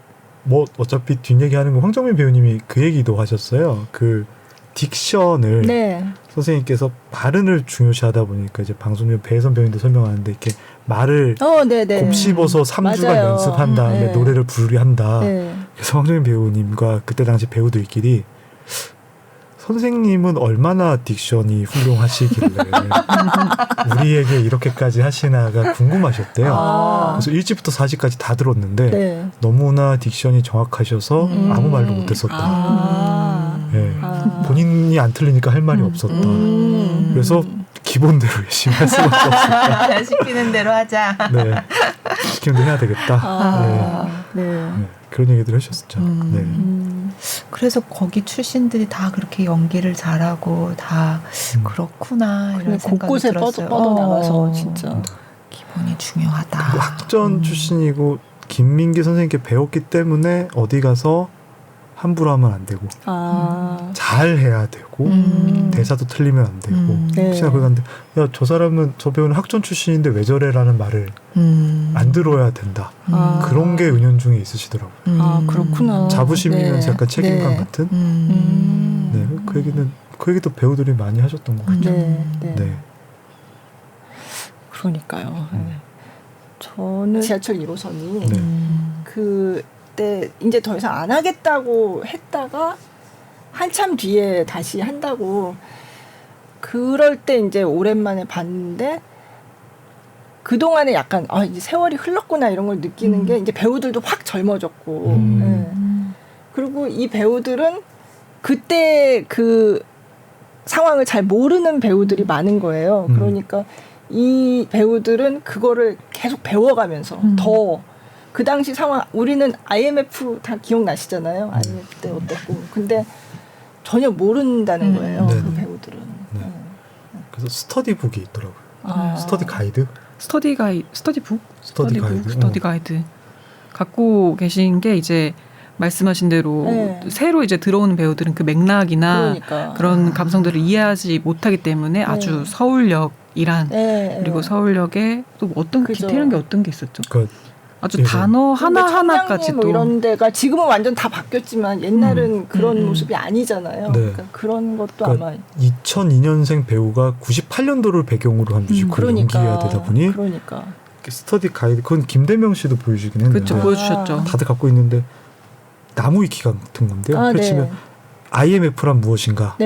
뭐 어차피 뒷얘기하는 거 황정민 배우님이 그 얘기도 하셨어요. 그 딕션을 선생님께서 발음을 중요시하다 보니까 이제 방송용 배혜선 배우님도 설명하는데 이렇게 말을 곱씹어서 3주간 맞아요. 연습한 다음에 노래를 부르게 한다. 네. 그래서 황정민 배우님과 그때 당시 배우들끼리 선생님은 얼마나 딕션이 훌륭하시길래 우리에게 이렇게,까지 하시나가 궁금하셨대요. 그래서 1집부터 4집까지 다 들었는데 너무나 딕션이 정확하셔서 아무 말도 못했었다. 네. 본인이 안 틀리니까 할 말이 없었다. 그래서 기본대로 열심히 할 수밖에 없었다. 시키는 대로 하자. 네, 시키는 대로 해야 되겠다. 네. 그런 얘기들 하셨었죠. 네. 그래서 거기 출신들이 다 그렇게 연기를 잘하고 다 그렇구나 이런 생각이 곳곳에 들었어요. 뻗어나가서 진짜 기본이 중요하다. 학전 출신이고 김민기 선생님께 배웠기 때문에 어디 가서 함부로 하면 안 되고 잘 해야 되고 대사도 틀리면 안 되고 혹시나 그걸 갔는데 야, 저 사람은 저 배우는 학전 출신인데 왜 저래라는 말을 안 들어야 된다. 그런 게 은연중에 있으시더라고요. 그렇구나. 자부심이면서 약간 책임감 같은. 네, 그 얘기도 배우들이 많이 하셨던 것 같죠. 네. 그러니까요. 저는 지하철 1호선이 그때 이제 더 이상 안 하겠다고 했다가 한참 뒤에 다시 한다고 그럴 때 이제 오랜만에 봤는데 그동안에 약간 이제 세월이 흘렀구나 이런 걸 느끼는 게 이제 배우들도 확 젊어졌고 그리고 이 배우들은 그때 그 상황을 잘 모르는 배우들이 많은 거예요. 그러니까 이 배우들은 그거를 계속 배워가면서 더 그 당시 상황 우리는 IMF 다 기억나시잖아요. IMF 때 어땠고 근데 전혀 모른다는 거예요. 그 배우들은. 그래서 스터디북이 있더라고요. 스터디 가이드? 스터디 가이드. 가이드 갖고 계신 게 이제 말씀하신 대로 새로 이제 들어오는 배우들은 그 맥락이나 그런 감성들을 이해하지 못하기 때문에 아주 서울역이란 그리고 서울역에 또 어떤 디테일한 게 어떤 게 있었죠? 아주 단어 하나하나까지도 뭐 이런 데가 지금은 완전 다 바뀌었지만 옛날은 그런 모습이 아니잖아요. 그러니까 그런 것도 아마 2002년생 배우가 98년도를 배경으로 한 뮤지컬을 연기해야 되다 보니 스터디 가이드 그건 김대명 씨도 보여주긴 했는데 그렇죠, 보여주셨죠. 다들 갖고 있는데 나무위키 같은 건데요. 펼치면 IMF란 무엇인가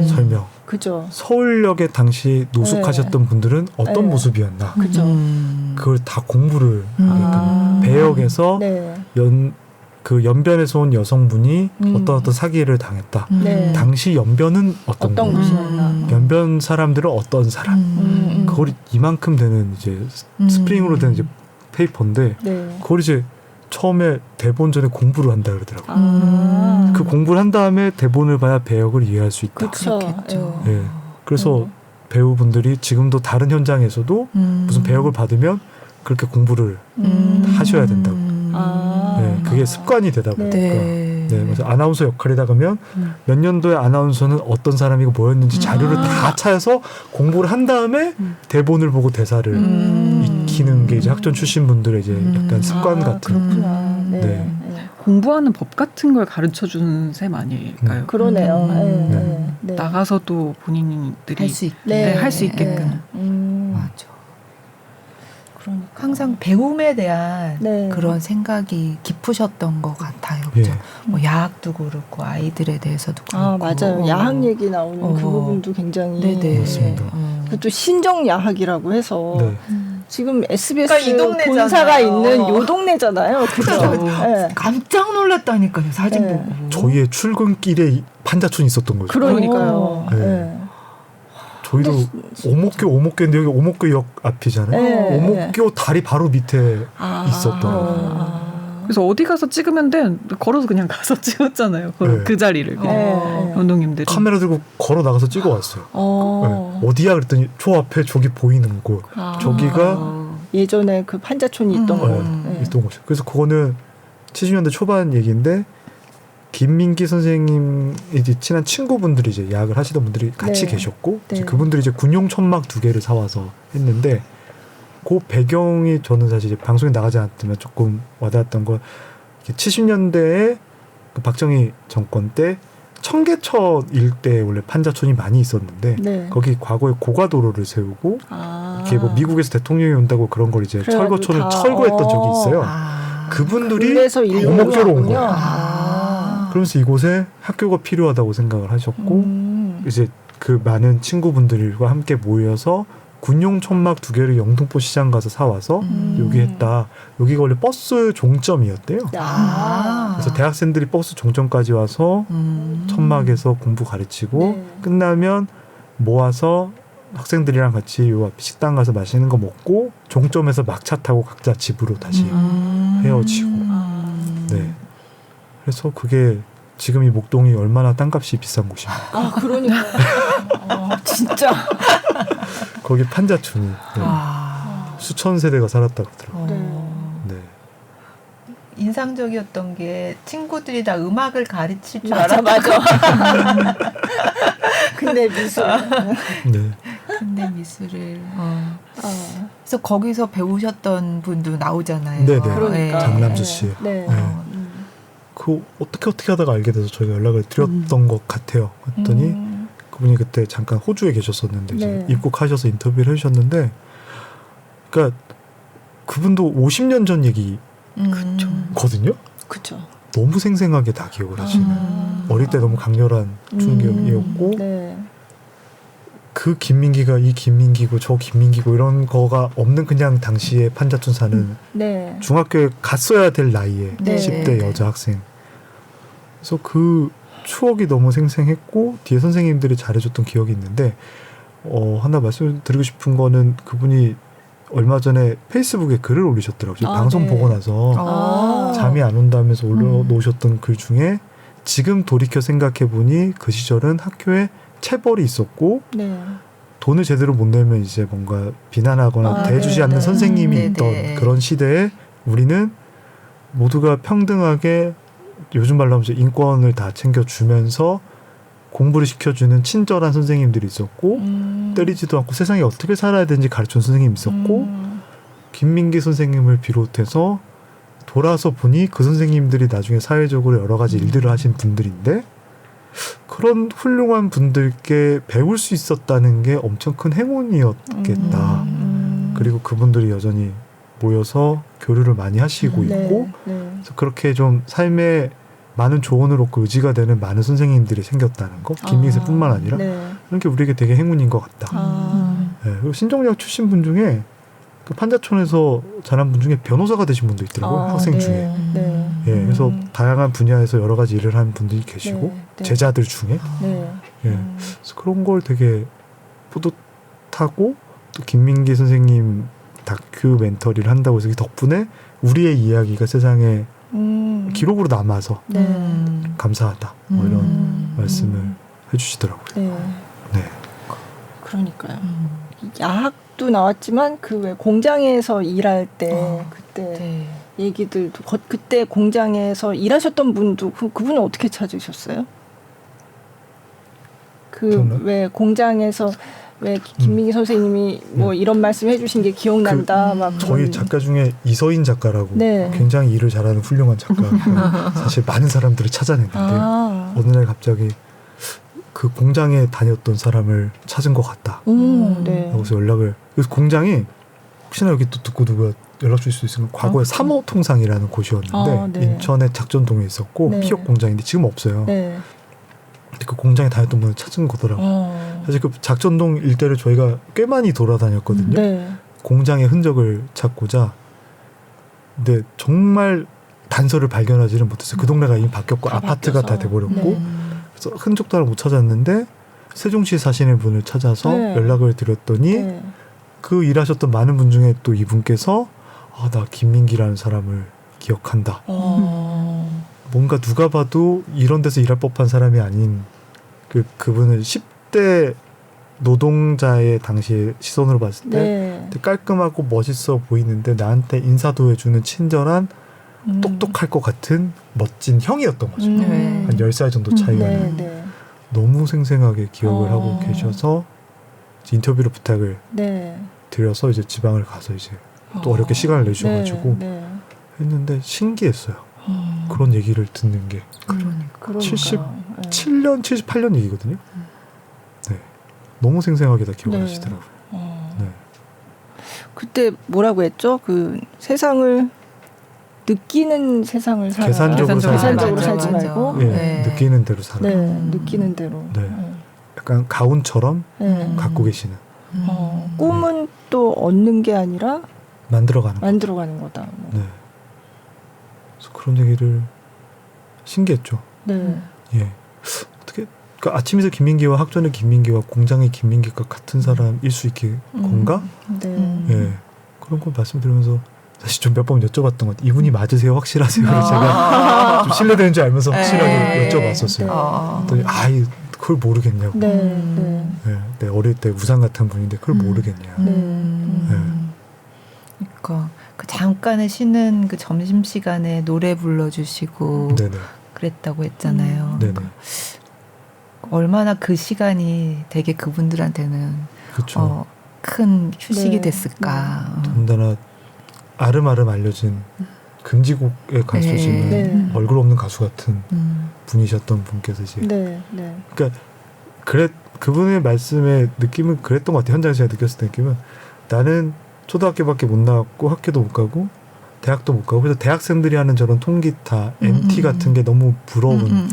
설명. 그죠. 서울역에 당시 노숙하셨던 분들은 어떤 모습이었나. 그걸 다 공부를 하게끔 배역에서 그 연변에서 온 여성분이 어떤 사기를 당했다. 당시 연변은 어떤 곳이었나. 연변 사람들은 어떤 사람. 그걸 이만큼 되는 이제 스프링으로 된 이제 페이퍼인데 그걸 이제 처음에 대본 전에 공부를 한다 그러더라고요. 아. 그 공부를 한 다음에 대본을 봐야 배역을 이해할 수 있다. 그렇겠죠. 예. 그래서 배우분들이 지금도 다른 현장에서도 무슨 배역을 받으면 그렇게 공부를 하셔야 된다고. 네, 그게 습관이 되다 보니까. 네. 그래서 아나운서 역할이다 그러면 몇 년도에 아나운서는 어떤 사람이고 뭐였는지 자료를 다 찾아서 공부를 한 다음에 대본을 보고 대사를 익히는 게 이제 학전 출신 분들의 이제 약간 습관 같은. 그렇구나. 네. 네. 공부하는 법 같은 걸 가르쳐 주는 셈 아닐까요? 그러네요. 네. 나가서도 본인들이 할 수 있게. 네. 할 수 있게끔. 맞아. 그러니까. 항상 배움에 대한 네. 그런 생각이 깊으셨던 것 같아요. 예. 그죠? 뭐 야학도 그렇고 아이들에 대해서도 그렇고. 아 맞아요. 야학 얘기 나오는 그 어. 부분도 굉장히 네네. 맞습니다. 그것도 신정 야학이라고 해서 네. 지금 SBS 그러니까 이 동네잖아요. 본사가 있는 요 동네잖아요. 그죠? 그렇죠. 네. 깜짝 놀랐다니까요. 사진 네. 보고. 저희의 출근길에 판자촌이 있었던 거죠. 그러니까요. 네. 네. 저희도 오목교인데 여기 오목교역 앞이잖아요. 네. 오목교 다리 바로 밑에 있었던 그래서 어디 가서 찍으면 돼. 걸어서 그냥 가서 찍었잖아요. 네. 그 자리를. 네. 감독님들이. 카메라 들고 걸어 나가서 찍어 왔어요. 어. 네. 어디야 그랬더니 저 앞에 저기 보이는 곳. 저기가 예전에 그 판자촌이 있던 곳. 네. 있던 곳이에요. 그래서 그거는 70년대 초반 얘기인데 김민기 선생님 이제 친한 친구분들이 이제 야학을 하시던 분들이 같이 네. 계셨고 네. 이제 그분들이 이제 군용 천막 2개를 사와서 했는데 그 배경이 저는 사실 이제 방송에 나가지 않았지만 조금 와닿았던 건 70년대에 그 박정희 정권 때 청계천 일대에 원래 판자촌이 많이 있었는데 네. 거기 과거에 고가도로를 세우고 아. 이게 뭐 미국에서 대통령이 온다고 그런 걸 이제 그래가지고 철거촌을 다- 철거했던 적이 있어요. 그분들이 그래서 일로 오목교로 온 왔군요. 거예요. 그러면서 이곳에 학교가 필요하다고 생각을 하셨고 이제 그 많은 친구분들과 함께 모여서 군용 천막 2개를 영등포 시장 가서 사와서 여기 했다. 여기가 원래 버스 종점이었대요. 그래서 대학생들이 버스 종점까지 와서 천막에서 공부 가르치고 네. 끝나면 모아서 학생들이랑 같이 요 앞 식당 가서 맛있는 거 먹고 종점에서 막차 타고 각자 집으로 다시 헤어지고. 네. 그래서 그게 지금 이 목동이 얼마나 땅값이 비싼 곳입니까? 아, 그러니까. 진짜. 거기 판자촌이 네. 수천 세대가 살았다고 그러더라고요. 네. 네. 인상적이었던 게 친구들이 다 음악을 가르칠 줄 맞아, 알았다고. 맞아. 근데 미술. 네. 근데 미술을. 그래서 거기서 배우셨던 분도 나오잖아요. 네네. 그러니까. 장남주 씨. 네. 네. 그 어떻게 하다가 알게 돼서 저희가 연락을 드렸던 것 같아요. 그랬더니 그분이 그때 잠깐 호주에 계셨었는데 이제 네. 입국하셔서 인터뷰를 해주셨는데, 그러니까 그분도 50년 전 얘기거든요. 그렇죠. 너무 생생하게 다 기억을 하시는. 어릴 때 너무 강렬한 충격이었고 네. 그 김민기가 이 김민기고 저 김민기고 이런 거가 없는 그냥 당시에 판자촌 사는 네. 중학교에 갔어야 될 나이에 네. 10대 여자 학생. 그래서 그 추억이 너무 생생했고 뒤에 선생님들이 잘해줬던 기억이 있는데 하나 말씀드리고 싶은 거는 그분이 얼마 전에 페이스북에 글을 올리셨더라고요. 방송 네. 보고 나서 잠이 안 온다면서 올려놓으셨던 글 중에 지금 돌이켜 생각해보니 그 시절은 학교에 체벌이 있었고 네. 돈을 제대로 못 내면 이제 뭔가 비난하거나 대해주지 네, 않는 네. 선생님이 네, 있던 네. 그런 시대에 우리는 모두가 평등하게 요즘 말로 하면 인권을 다 챙겨주면서 공부를 시켜주는 친절한 선생님들이 있었고 때리지도 않고 세상에 어떻게 살아야 되는지 가르쳐준 선생님이 있었고 김민기 선생님을 비롯해서 돌아서 보니 그 선생님들이 나중에 사회적으로 여러 가지 일들을 하신 분들인데 그런 훌륭한 분들께 배울 수 있었다는 게 엄청 큰 행운이었겠다. 그리고 그분들이 여전히 모여서 교류를 많이 하시고 있고 그래서 그렇게 좀 삶에 많은 조언을 얻고 의지가 되는 많은 선생님들이 생겼다는 거 김민기뿐만 아니라 그런 게 우리에게 되게 행운인 것 같다. 네, 그리고 신정대학 출신 분 중에 그 판자촌에서 자란 분 중에 변호사가 되신 분도 있더라고요. 학생 중에. 예, 그래서 다양한 분야에서 여러 가지 일을 하는 분들이 계시고 제자들 중에 예, 그래서 그런 걸 되게 뿌듯하고 또 김민기 선생님 다큐멘터리를 한다고 해서 덕분에 우리의 이야기가 세상에 기록으로 남아서 감사하다. 뭐 이런 말씀을 해주시더라고요. 네. 네. 그러니까요. 야학도 나왔지만 그 왜 공장에서 일할 때 그때 네. 얘기들도 그때 공장에서 일하셨던 분도 그분은 어떻게 찾으셨어요? 그 저는? 왜 공장에서 왜 김민기 선생님이 뭐 이런 말씀 해주신 게 기억난다. 막 저희 그런- 작가 중에 이서인 작가라고 네. 굉장히 일을 잘하는 훌륭한 작가가 사실 많은 사람들을 찾아냈는데 어느 날 갑자기 그 공장에 다녔던 사람을 찾은 것 같다. 네. 그래서 연락을 그래서 공장이 혹시나 여기 또 듣고 누가 연락 줄 수 있으면 과거에 삼호통상이라는 곳이었는데 네. 인천의 작전동에 있었고 네. 피혁 공장인데 지금 없어요. 네. 근데 그 공장에 다녔던 분을 찾은 거더라고요. 사실 그 작전동 일대를 저희가 꽤 많이 돌아다녔거든요. 네. 공장의 흔적을 찾고자. 근데 정말 단서를 발견하지는 못했어요. 그 동네가 이미 바뀌었고 다 아파트가 다 바뀌어서. 돼버렸고 네. 그래서 흔적도 하나 못 찾았는데 세종시에 사시는 분을 찾아서 네. 연락을 드렸더니 네. 그 일하셨던 많은 분 중에 또 이분께서 나 김민기라는 사람을 기억한다. 뭔가 누가 봐도 이런 데서 일할 법한 사람이 아닌 그분을 10대 노동자의 당시 시선으로 봤을 때 네. 되게 깔끔하고 멋있어 보이는데 나한테 인사도 해주는 친절한 똑똑할 것 같은 멋진 형이었던 거죠. 네. 한 10살 정도 차이가 네. 나는. 네. 너무 생생하게 기억을 하고 계셔서 인터뷰로 부탁을 네. 드려서 이제 지방을 가서 이제 또 어렵게 시간을 내주셔가지고 네. 했는데 신기했어요. 그런 얘기를 듣는 게 그러니까. 77년, 78년 얘기거든요. 네, 너무 생생하게 다 기억을 네. 하시더라고요. 네. 그때 뭐라고 했죠? 그 세상을 느끼는 세상을 살아. 계산적으로 계산적으로 살지 살지 말고. 예, 네. 느끼는 대로 살아. 네, 느끼는 대로. 네. 약간 가훈처럼 네. 갖고 계시는 꿈은 또 얻는 게 아니라 만들어가는 거. 만들어가는 거다. 네. 그래서 그런 얘기를 신기했죠. 네. 예. 어떻게 그러니까 아침에서 김민기와 학전의 김민기와 공장의 김민기가 같은 사람일 수 있게 건가? 네. 예. 그런 거 말씀드리면서 사실 좀 몇 번 여쭤봤던 것 같아요. 이분이 맞으세요? 확실하세요? 그래서 제가 좀 신뢰되는 줄 알면서 확실하게 여쭤봤었어요. 그랬더니 그걸 모르겠냐고. 네. 네. 예. 내 어릴 때 우상 같은 분인데 그걸 모르겠냐. 그러니까 그 잠깐의 쉬는 그 점심 시간에 노래 불러주시고 네네. 그랬다고 했잖아요. 네네. 그러니까 얼마나 그 시간이 되게 그분들한테는 그렇죠. 큰 휴식이 네. 됐을까. 더군다나 아름아름 알려진 금지곡의 가수지만 네. 얼굴 없는 가수 같은 분이셨던 분께서 이제 네. 네. 그러니까 그분의 말씀의 느낌은 그랬던 것 같아요. 현장에서 제가 느꼈을 때 느낌은 나는 초등학교밖에 못 나왔고 학교도 못 가고 대학도 못 가고 그래서 대학생들이 하는 저런 통기타, MT 같은 게 너무 부러운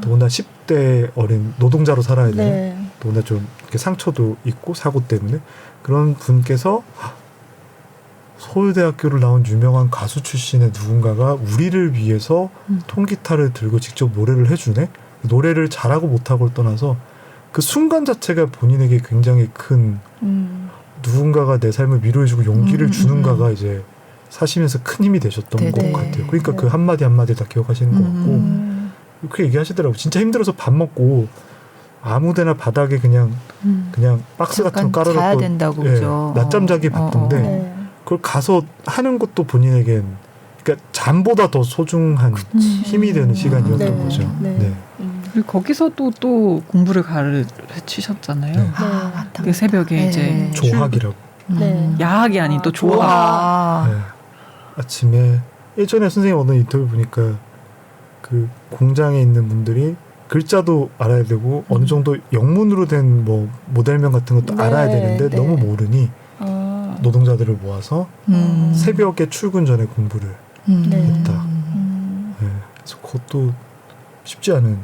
더군다나 10대 어린 노동자로 살아야 되는 네. 더군다나 좀 이렇게 상처도 있고 사고 때문에 그런 분께서 서울대학교를 나온 유명한 가수 출신의 누군가가 우리를 위해서 통기타를 들고 직접 노래를 해주네. 노래를 잘하고 못하고를 떠나서 그 순간 자체가 본인에게 굉장히 큰 누군가가 내 삶을 위로해주고 용기를 주는가가 이제 사시면서 큰 힘이 되셨던 것 같아요. 그러니까 그 한마디 한마디 다 기억하시는 것 같고 그렇게 얘기하시더라고요. 진짜 힘들어서 밥 먹고 아무데나 바닥에 그냥 박스 같은 거 깔아놓고 자야 된다고 그죠. 낮잠 자기 바쁜데 네. 그걸 가서 하는 것도 본인에겐 그러니까 잠보다 더 소중한 힘이 되는 시간이었던 네. 거죠. 네. 네. 그리고 거기서도 또 공부를 가르치셨잖아요. 네. 맞다. 그 새벽에 네. 이제 조학이라고. 네. 야학이 아닌 또 조학. 네. 아침에 예전에 선생님 어느 인터뷰 보니까 그 공장에 있는 분들이 글자도 알아야 되고 어느 정도 영문으로 된 뭐 모델명 같은 것도 네. 알아야 되는데 네. 너무 모르니 노동자들을 모아서 새벽에 출근 전에 공부를 네. 했다. 네. 그래서 그것도 쉽지 않은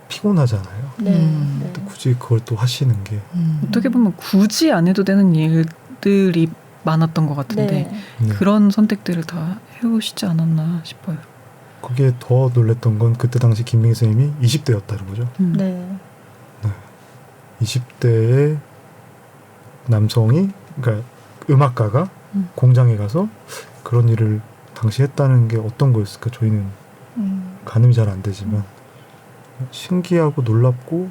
피곤하잖아요. 네. 또 굳이 그걸 또 하시는 게 어떻게 보면 굳이 안 해도 되는 일들이 많았던 것 같은데 네. 그런 선택들을 다 해오시지 않았나 싶어요. 거기에 더 놀랬던 건 그때 당시 김민기 선생님이 20대였다는 거죠. 네. 20대의 남성이 그러니까 음악가가 공장에 가서 그런 일을 당시 했다는 게 어떤 거였을까? 저희는 가늠이 잘 안 되지만 신기하고 놀랍고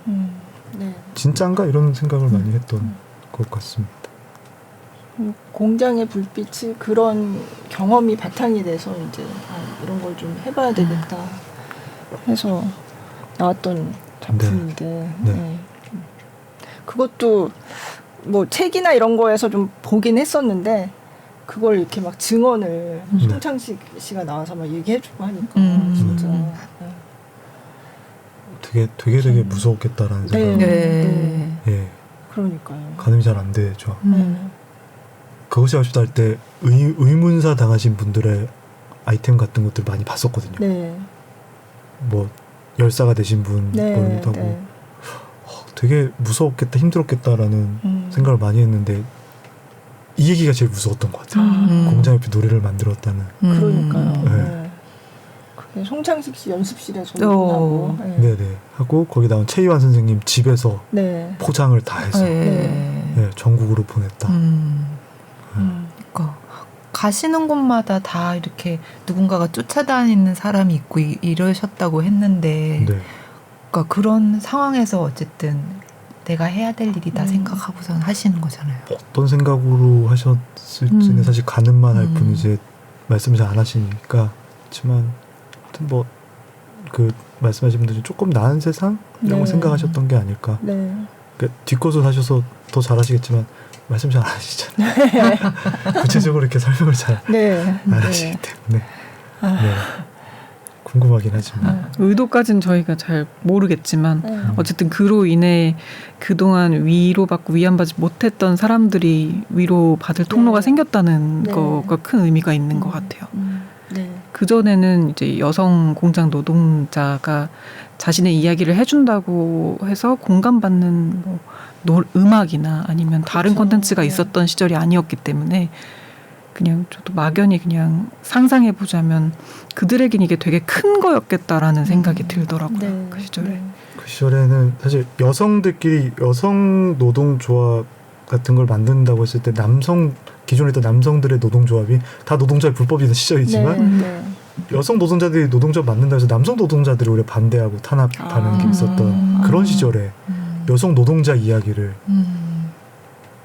네. 진짠가 이런 생각을 많이 했던 것 같습니다. 공장의 불빛이 그런 경험이 바탕이 돼서 이제 이런 걸 좀 해봐야 되겠다 해서 나왔던 작품인데 네. 네. 그것도 뭐 책이나 이런 거에서 좀 보긴 했었는데 그걸 이렇게 막 증언을 송창식 씨가 나와서 막 얘기해주고 하니까 진짜 되게 무서웠겠다라는 생각이 예. 그러니까요. 가늠이 잘 안 되죠. 네. 그것이 아쉽다 할 때 의문사 당하신 분들의 아이템 같은 것들 많이 봤었거든요. 네. 뭐 열사가 되신 분 네. 하고 네. 되게 무서웠겠다 생각을 많이 했는데 이 얘기가 제일 무서웠던 것 같아요. 공장 옆에 노래를 만들었다는. 그러니까요. 네. 네. 그게 송창식 씨 연습실에서 하고 네네 하고 거기 나온 최희환 선생님 집에서 네. 포장을 다 해서 네, 전국으로 보냈다. 그러니까 가시는 곳마다 다 이렇게 누군가가 쫓아다니는 사람이 있고 이러셨다고 했는데 네. 그러니까 그런 상황에서 어쨌든 내가 해야 될 일이다 생각하고선 하시는 거잖아요. 어떤 생각으로 하셨을지는 사실 가늠만 할 뿐이지 말씀을 잘 안 하시니까 그렇지만 아무튼 뭐 그 말씀하신 분들이 조금 나은 세상 이런 걸 생각하셨던 게 아닐까. 네. 그러니까 뒷것을 하셔서 더 잘하시겠지만 말씀 잘 안 하시잖아요. 구체적으로 이렇게 설명을 잘 안 하시기 때문에 네. 궁금하긴 하지만 의도까지는 저희가 잘 모르겠지만 어쨌든 그로 인해 그동안 위로받고 위안받지 못했던 사람들이 위로받을 통로가 생겼다는 거가 큰 의미가 있는 것 같아요. 네. 그전에는 이제 여성 공장 노동자가 자신의 이야기를 해준다고 해서 공감받는 뭐 음악이나 아니면 다른 콘텐츠가 있었던 시절이 아니었기 때문에 그냥 저도 막연히 그냥 상상해 보자면 그들에겐 이게 되게 큰 거였겠다라는 생각이 들더라고요. 그 시절에. 그 시절에는 사실 여성들끼리 여성 노동조합 같은 걸 만든다고 했을 때 기존에 있던 남성들의 노동조합이 다 노동자의 불법이던 시절이지만 여성 노동자들이 노동조합 만든다고 해서 남성 노동자들이 오히려 반대하고 탄압하는 게 있었던 그런 시절에 여성 노동자 이야기를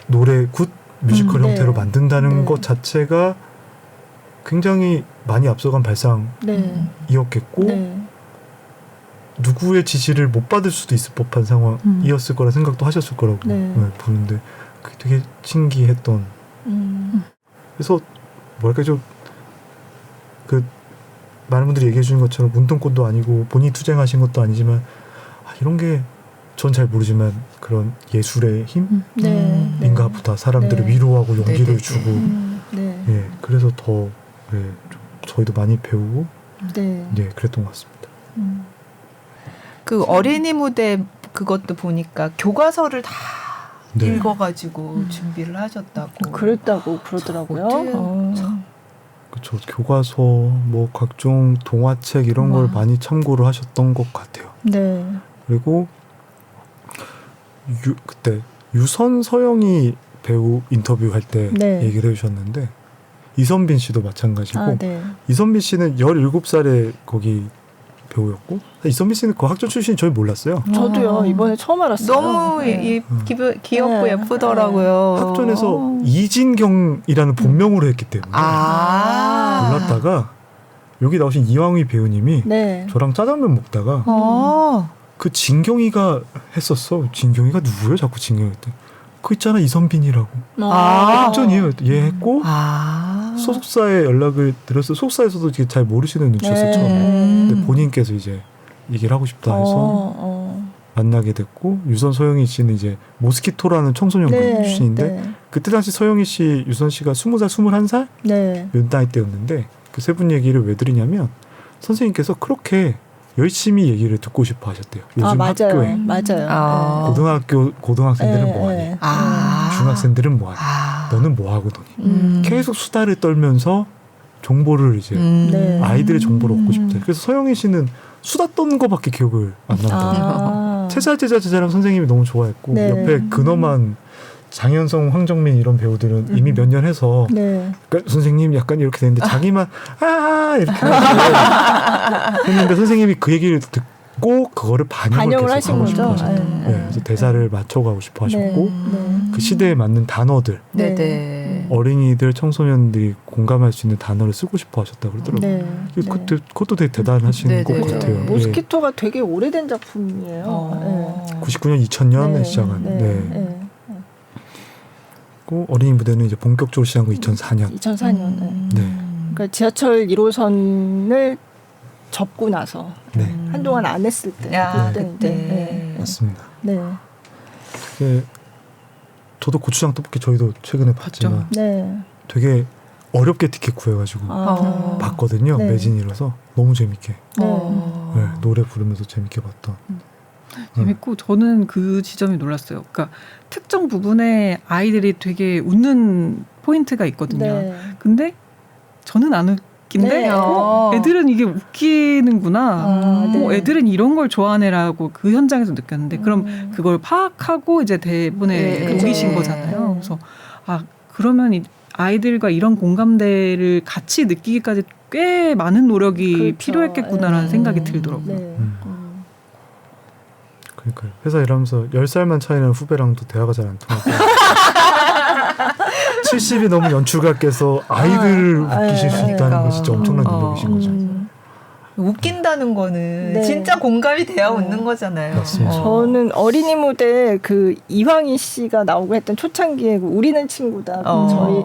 노래 굿 뮤지컬 형태로 만든다는 것 자체가 굉장히 많이 앞서간 발상이었겠고 누구의 지시를 못 받을 수도 있을 법한 상황이었을 거라 생각도 하셨을 거라고 보는데 그게 되게 신기했던 그래서 뭐랄까 좀 그 많은 분들이 얘기해 주는 것처럼 문통권도 아니고 본인이 투쟁하신 것도 아니지만 이런 게 전 잘 모르지만 그런 예술의 힘인가 보다. 사람들을 위로하고 용기를 주고 예, 그래서 더 좀 저희도 많이 배우고 예, 그랬던 것 같습니다. 그 어린이 무대 그것도 보니까 교과서를 다 읽어가지고 준비를 하셨다고. 그랬다고 그러더라고요. 그렇죠. 교과서, 뭐 각종 동화책 이런 걸 많이 참고를 하셨던 것 같아요. 네. 그리고 그때 유선 서영이 배우 인터뷰할 때 얘기를 해주셨는데 이선빈 씨도 마찬가지고 이선빈 씨는 17살에 거기 배우였고 이선빈 씨는 그 학교 출신이 저희 몰랐어요. 저도요. 이번에 처음 알았어요. 너무 귀엽고 예쁘더라고요. 학전에서 이진경이라는 본명으로 했기 때문에 몰랐다가 여기 나오신 이왕휘 배우님이 저랑 짜장면 먹다가 그 진경이가 했었어. 진경이가 누구예요? 자꾸 진경이 했대. 그 있잖아 이선빈이라고. 학전이에요. 얘 했고 소속사에 연락을 드렸어. 소속사에서도 잘 모르시는 눈치였어 처음에. 근데 본인께서 이제 얘기를 하고 싶다 해서 만나게 됐고 유선 서영이 씨는 이제 모스키토라는 청소년 출신인데 그때 당시 서영이 씨, 유선 씨가 20살, 21살 몇 나이 때였는데 그 세 분 얘기를 왜 드리냐면 선생님께서 그렇게 열심히 얘기를 듣고 싶어 하셨대요. 요즘 학교에. 고등학생들은 뭐하니? 중학생들은 뭐하니? 너는 뭐하고 노니? 계속 수다를 떨면서 정보를 이제 아이들의 정보를 얻고 싶대. 그래서 서영희 씨는 수다 떠는 거밖에 기억을 안 난다. 제자랑 선생님이 너무 좋아했고 옆에 근엄한 장현성, 황정민 이런 배우들은 이미 몇 년 해서 네. 그러니까 선생님 약간 이렇게 되는데 자기만 이렇게 했는데 선생님이 그 얘기를 듣고 그거를 반영을 하신 하고 거죠. 싶어 하셨다. 네. 네, 그래서 대사를 맞춰가고 싶어 하셨고 네. 그 시대에 맞는 단어들 네네. 어린이들, 청소년들이 공감할 수 있는 단어를 쓰고 싶어 하셨다 그러더라고요. 네. 그것도 되게 대단하신 네, 것 네. 같아요. 모스키토가 되게 오래된 작품이에요. 네. 99년, 2000년에 네. 시작한. 네. 네. 네. 그 어린이 무대는 이제 본격적으로 시작한 거 2004년. 2004년. 네. 그러니까 지하철 1호선을 접고 나서 네. 한동안 안 했을 때. 야, 그때 그때. 네. 맞습니다. 네. 그게 저도 고추장 떡볶이 저희도 최근에 봤지만 네. 되게 어렵게 티켓 구해가지고 봤거든요. 네. 매진이라서 너무 재밌게 네. 네, 노래 부르면서 재밌게 봤던. 재밌고 저는 그 지점이 놀랐어요. 그러니까 특정 부분에 아이들이 되게 웃는 포인트가 있거든요. 네. 근데 저는 안 웃긴데 네. 애들은 이게 웃기는구나. 네. 애들은 이런 걸 좋아하네라고 그 현장에서 느꼈는데 그럼 그걸 파악하고 이제 대본에 네. 옮기신 네. 거잖아요. 그래서 그러면 아이들과 이런 공감대를 같이 느끼기까지 꽤 많은 노력이 그렇죠. 필요했겠구나라는 네. 생각이 들더라고요. 네. 그러니까요. 회사 일하면서 10살만 차이는 후배랑도 대화가 잘 안 통하고 70이 넘은 연출가께서 아이들을 웃기실 수 있다는 건 진짜 엄청난 능력이신 거죠. 웃긴다는 거는 네. 진짜 공감이 돼야 웃는 거잖아요. 맞습니다. 저는 어린이 무대 그 이황희 씨가 나오고 했던 초창기에 그 우리는 친구다. 저희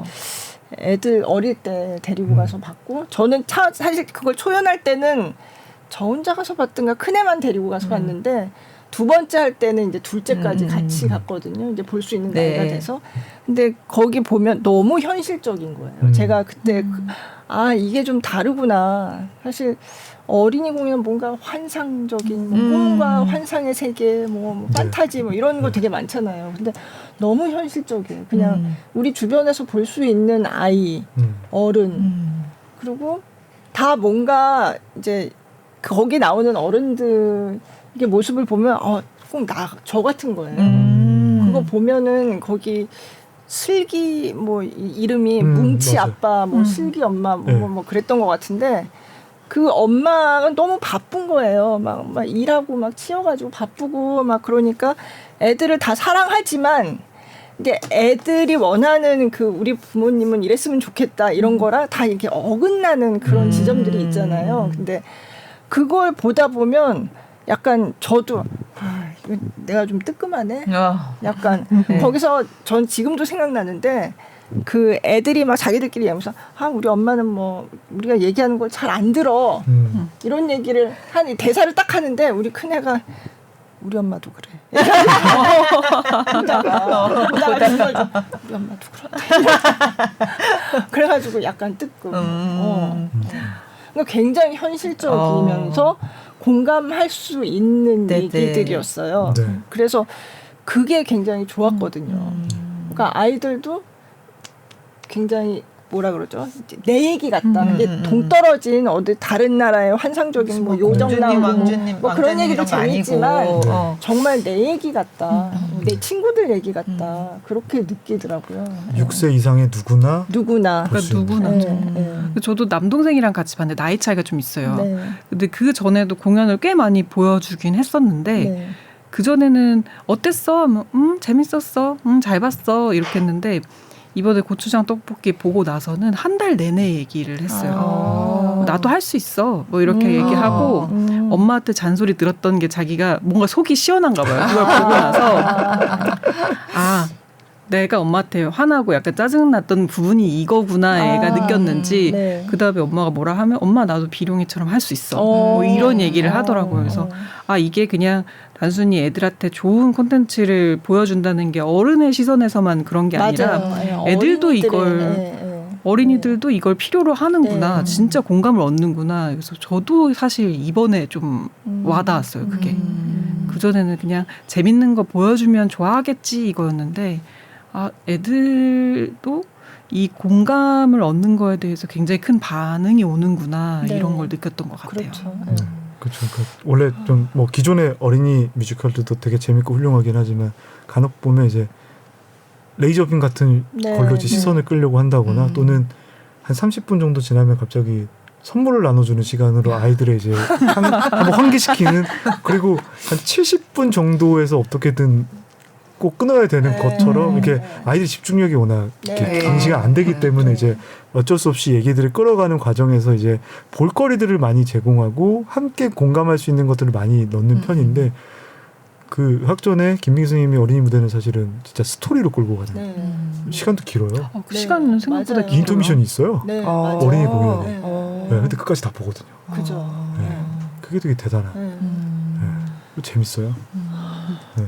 애들 어릴 때 데리고 가서 봤고 저는 사실 그걸 초연할 때는 저 혼자 가서 봤던가 큰애만 데리고 가서 봤는데 두 번째 할 때는 이제 둘째까지 같이 갔거든요. 이제 볼 수 있는 나이가 돼서. 근데 거기 보면 너무 현실적인 거예요. 제가 그때 이게 좀 다르구나. 사실 어린이 공연 뭔가 환상적인 꿈과 환상의 세계, 뭐 판타지 뭐 이런 거 되게 많잖아요. 근데 너무 현실적이에요. 그냥 우리 주변에서 볼 수 있는 아이, 어른, 그리고 다 뭔가 이제 거기 나오는 어른들 이게 모습을 보면 꼭 저 같은 거예요. 그거 보면은 거기 슬기 뭐 이름이 뭉치 맞아요. 아빠 뭐 슬기 엄마 뭐 그랬던 것 같은데 그 엄마가 너무 바쁜 거예요. 막 일하고 막 치여가지고 바쁘고 막 그러니까 애들을 다 사랑하지만 이제 애들이 원하는 그 우리 부모님은 이랬으면 좋겠다 이런 거랑 다 이렇게 어긋나는 그런 지점들이 있잖아요. 근데 그걸 보다 보면 약간 저도 이거 내가 좀 뜨끔하네. 약간 거기서 전 지금도 생각나는데 그 애들이 막 자기들끼리 얘기하면서 우리 엄마는 뭐 우리가 얘기하는 걸 잘 안 들어 이런 얘기를 한 대사를 딱 하는데 우리 큰애가 우리 엄마도 그래. 우리 엄마도 그런데. 그래가지고 약간 뜨끔. 그러니까 굉장히 현실적이면서 공감할 수 있는 얘기들이었어요. 네. 그래서 그게 굉장히 좋았거든요. 그러니까 아이들도 굉장히 뭐라 그러죠? 내 얘기 같다. 이게 동떨어진 어디 다른 나라의 환상적인 뭐 요정 나오고 뭐 그런 얘기도 재밌지만 정말 내 얘기 같다. 내 친구들 얘기 같다. 그렇게 느끼더라고요. 6세 이상의 누구나 그러니까 누구나. 네. 저도 남동생이랑 같이 봤는데 나이 차이가 좀 있어요. 네. 근데 그 전에도 공연을 꽤 많이 보여주긴 했었는데 네. 그 전에는 어땠어? 재밌었어. 잘 봤어. 이렇게 했는데 이번에 고추장 떡볶이 보고 나서는 한 달 내내 얘기를 했어요. 나도 할 수 있어. 뭐 이렇게 얘기하고 엄마한테 잔소리 들었던 게 자기가 뭔가 속이 시원한가 봐요. 그걸 보고 나서 내가 엄마한테 화나고 약간 짜증났던 부분이 이거구나 애가 느꼈는지 네. 그다음에 엄마가 뭐라 하면 엄마 나도 비룡이처럼 할 수 있어. 뭐 이런 얘기를 하더라고요. 그래서 이게 그냥 단순히 애들한테 좋은 콘텐츠를 보여준다는 게 어른의 시선에서만 그런 게 아니라 애들도 어린이들도 이걸 필요로 하는구나. 진짜 공감을 얻는구나. 그래서 저도 사실 이번에 좀 와닿았어요. 그게. 그전에는 그냥 재밌는 거 보여주면 좋아하겠지 이거였는데 애들도 이 공감을 얻는 거에 대해서 굉장히 큰 반응이 오는구나. 이런 걸 느꼈던 것 같아요. 그렇죠. 그렇죠. 그러니까 원래 좀 뭐 기존의 어린이 뮤지컬들도 되게 재밌고 훌륭하긴 하지만 간혹 보면 이제 레이저빔 같은 네, 걸로 이제 네. 시선을 끌려고 한다거나 또는 한 30분 정도 지나면 갑자기 선물을 나눠주는 시간으로 아이들의 이제 한번 환기시키는 그리고 한 70분 정도에서 어떻게든 꼭 끊어야 되는 네. 것처럼 이렇게 아이들 집중력이 워낙 이렇게 네. 감시가 안 되기 때문에 이제 어쩔 수 없이 얘기들을 끌어가는 과정에서 이제 볼거리들을 많이 제공하고 함께 공감할 수 있는 것들을 많이 넣는 편인데 그 학전에 김민기 선생님이 어린이 무대는 사실은 진짜 스토리로 끌고 가는 네. 시간도 길어요. 그 네, 시간은 생각보다 맞아요. 길어요. 인터미션이 있어요. 네, 어. 맞아요. 어린이 공연에. 네. 네, 근데 끝까지 다 보거든요. 그죠. 네. 그게 되게 대단한. 네. 네. 재밌어요. 네.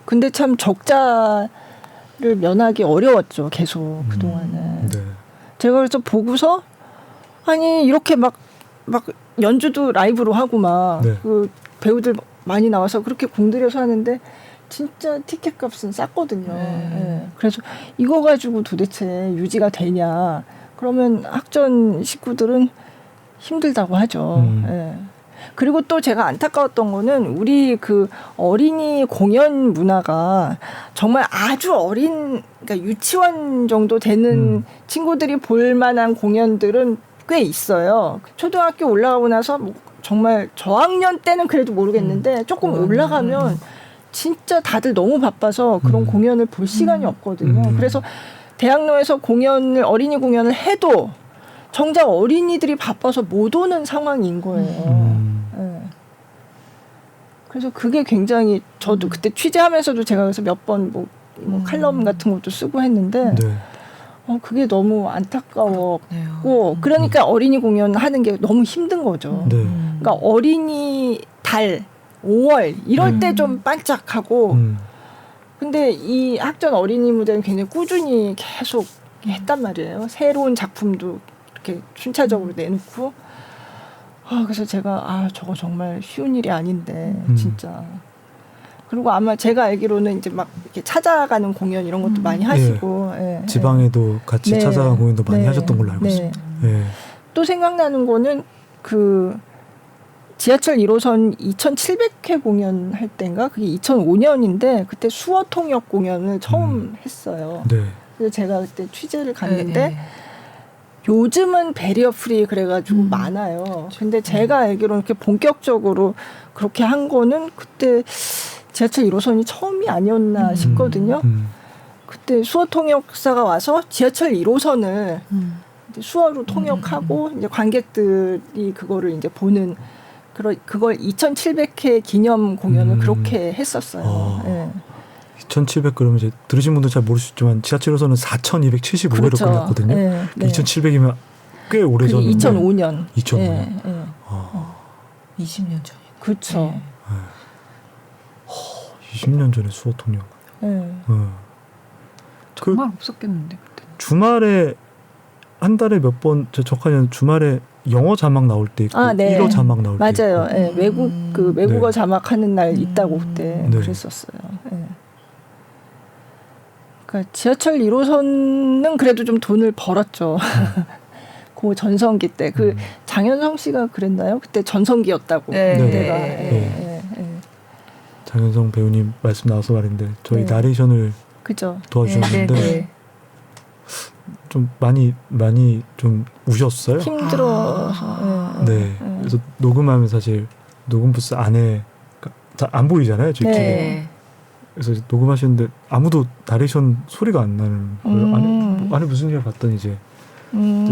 근데 참 적자를 면하기 어려웠죠. 계속 그동안은. 네. 제가 그래서 보고서 아니 이렇게 막 연주도 라이브로 하고 막 네. 그 배우들 많이 나와서 그렇게 공들여서 하는데 진짜 티켓 값은 쌌거든요. 예. 그래서 이거 가지고 도대체 유지가 되냐. 그러면 학전 식구들은 힘들다고 하죠. 예. 그리고 또 제가 안타까웠던 거는 우리 그 어린이 공연 문화가 정말 아주 어린, 그러니까 유치원 정도 되는 친구들이 볼 만한 공연들은 꽤 있어요. 초등학교 올라가고 나서 뭐 정말 저학년 때는 그래도 모르겠는데 조금 올라가면 진짜 다들 너무 바빠서 그런 공연을 볼 시간이 없거든요. 그래서 대학로에서 어린이 공연을 해도 정작 어린이들이 바빠서 못 오는 상황인 거예요. 네. 그래서 그게 굉장히 저도 그때 취재하면서도 제가 그래서 몇 번 뭐 칼럼 같은 것도 쓰고 했는데 네. 그게 너무 안타까웠고 그러니까 어린이 공연 하는 게 너무 힘든 거죠. 네. 그러니까 어린이 달 5월 이럴 때 좀 반짝하고 근데 이 학전 어린이 무대는 굉장히 꾸준히 계속 했단 말이에요. 새로운 작품도 이렇게 순차적으로 내놓고 그래서 제가 저거 정말 쉬운 일이 아닌데 진짜. 그리고 아마 제가 알기로는 이제 막 이렇게 찾아가는 공연 이런 것도 많이 하시고 예. 지방에도 같이 네. 찾아가는 공연도 많이 하셨던 걸로 알고 네. 있습니다. 예. 또 생각나는 거는 그 지하철 1호선 2700회 공연할 때인가 그게 2005년인데 그때 수어통역 공연을 처음 했어요. 네. 그래서 제가 그때 취재를 갔는데 요즘은 배리어 프리 그래가지고 많아요. 근데 제가 알기로는 이렇게 본격적으로 그렇게 한 거는 그때 지하철 1호선이 처음이 아니었나 싶거든요. 그때 수어통역사가 와서 지하철 1호선을 이제 수어로 통역하고 이제 관객들이 그거를 이제 보는 그걸 2,700회 기념 공연을 그렇게 했었어요. 네. 2,700 그러면 이제 들으신 분들 잘 모르시지만 지하철에서는 4,275회로 그렇죠. 끝났거든요. 네, 네. 2,700이면 꽤 오래 전인데. 2005년. 2005년. 네, 네. 20년 전에. 그렇죠. 20년 전에 수어 통역. 네. 정말 없었겠는데 그때. 주말에 한 달에 몇 번 적하면 주말에 영어 자막 나올 때 있고 네. 1어 자막 나올 때 맞아요. 있고. 네. 외국어 네. 자막하는 날 있다고 그때 네. 그랬었어요. 네. 그러니까 지하철 1호선은 그래도 좀 돈을 벌었죠. 그 전성기 때 그 장현성 씨가 그랬나요? 그때 전성기였다고. 네. 그때가. 네. 네. 네. 장현성 배우님 말씀 나와서 말인데 저희 네. 나레이션을 그죠. 도와주셨는데 좀 많이 좀 우셨어요. 힘들어서. 네. 그래서 녹음하면 사실 녹음 부스 안에 안 보이잖아요. 저희 네. TV가. 그래서 이제 녹음하시는데 아무도 나레이션 소리가 안 나는 거예요. 안에 무슨 일을 봤더니 이제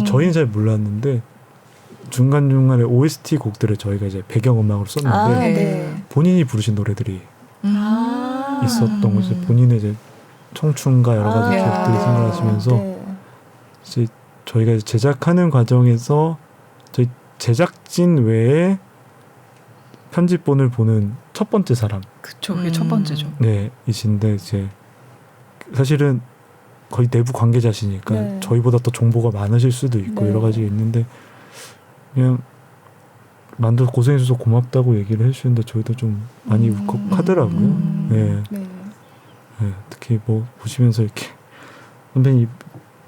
저희는 잘 몰랐는데 중간중간에 OST 곡들을 저희가 이제 배경음악으로 썼는데 네. 본인이 부르신 노래들이 있었던 거죠. 본인의 이제 청춘과 여러 가지 기억들이 생각나시면서 네. 이제 저희가 이제 제작하는 과정에서 저희 제작진 외에 편집본을 보는 첫 번째 사람. 그쵸, 그게 첫 번째죠. 네, 이신데 이제 사실은 거의 내부 관계자시니까 네. 저희보다 더 정보가 많으실 수도 있고 네. 여러 가지가 있는데 그냥 만들 고생해줘서 고맙다고 얘기를 해주시는데 저희도 좀 많이 울컥하더라고요. 네. 네. 네, 특히 뭐 보시면서 이렇게 선배님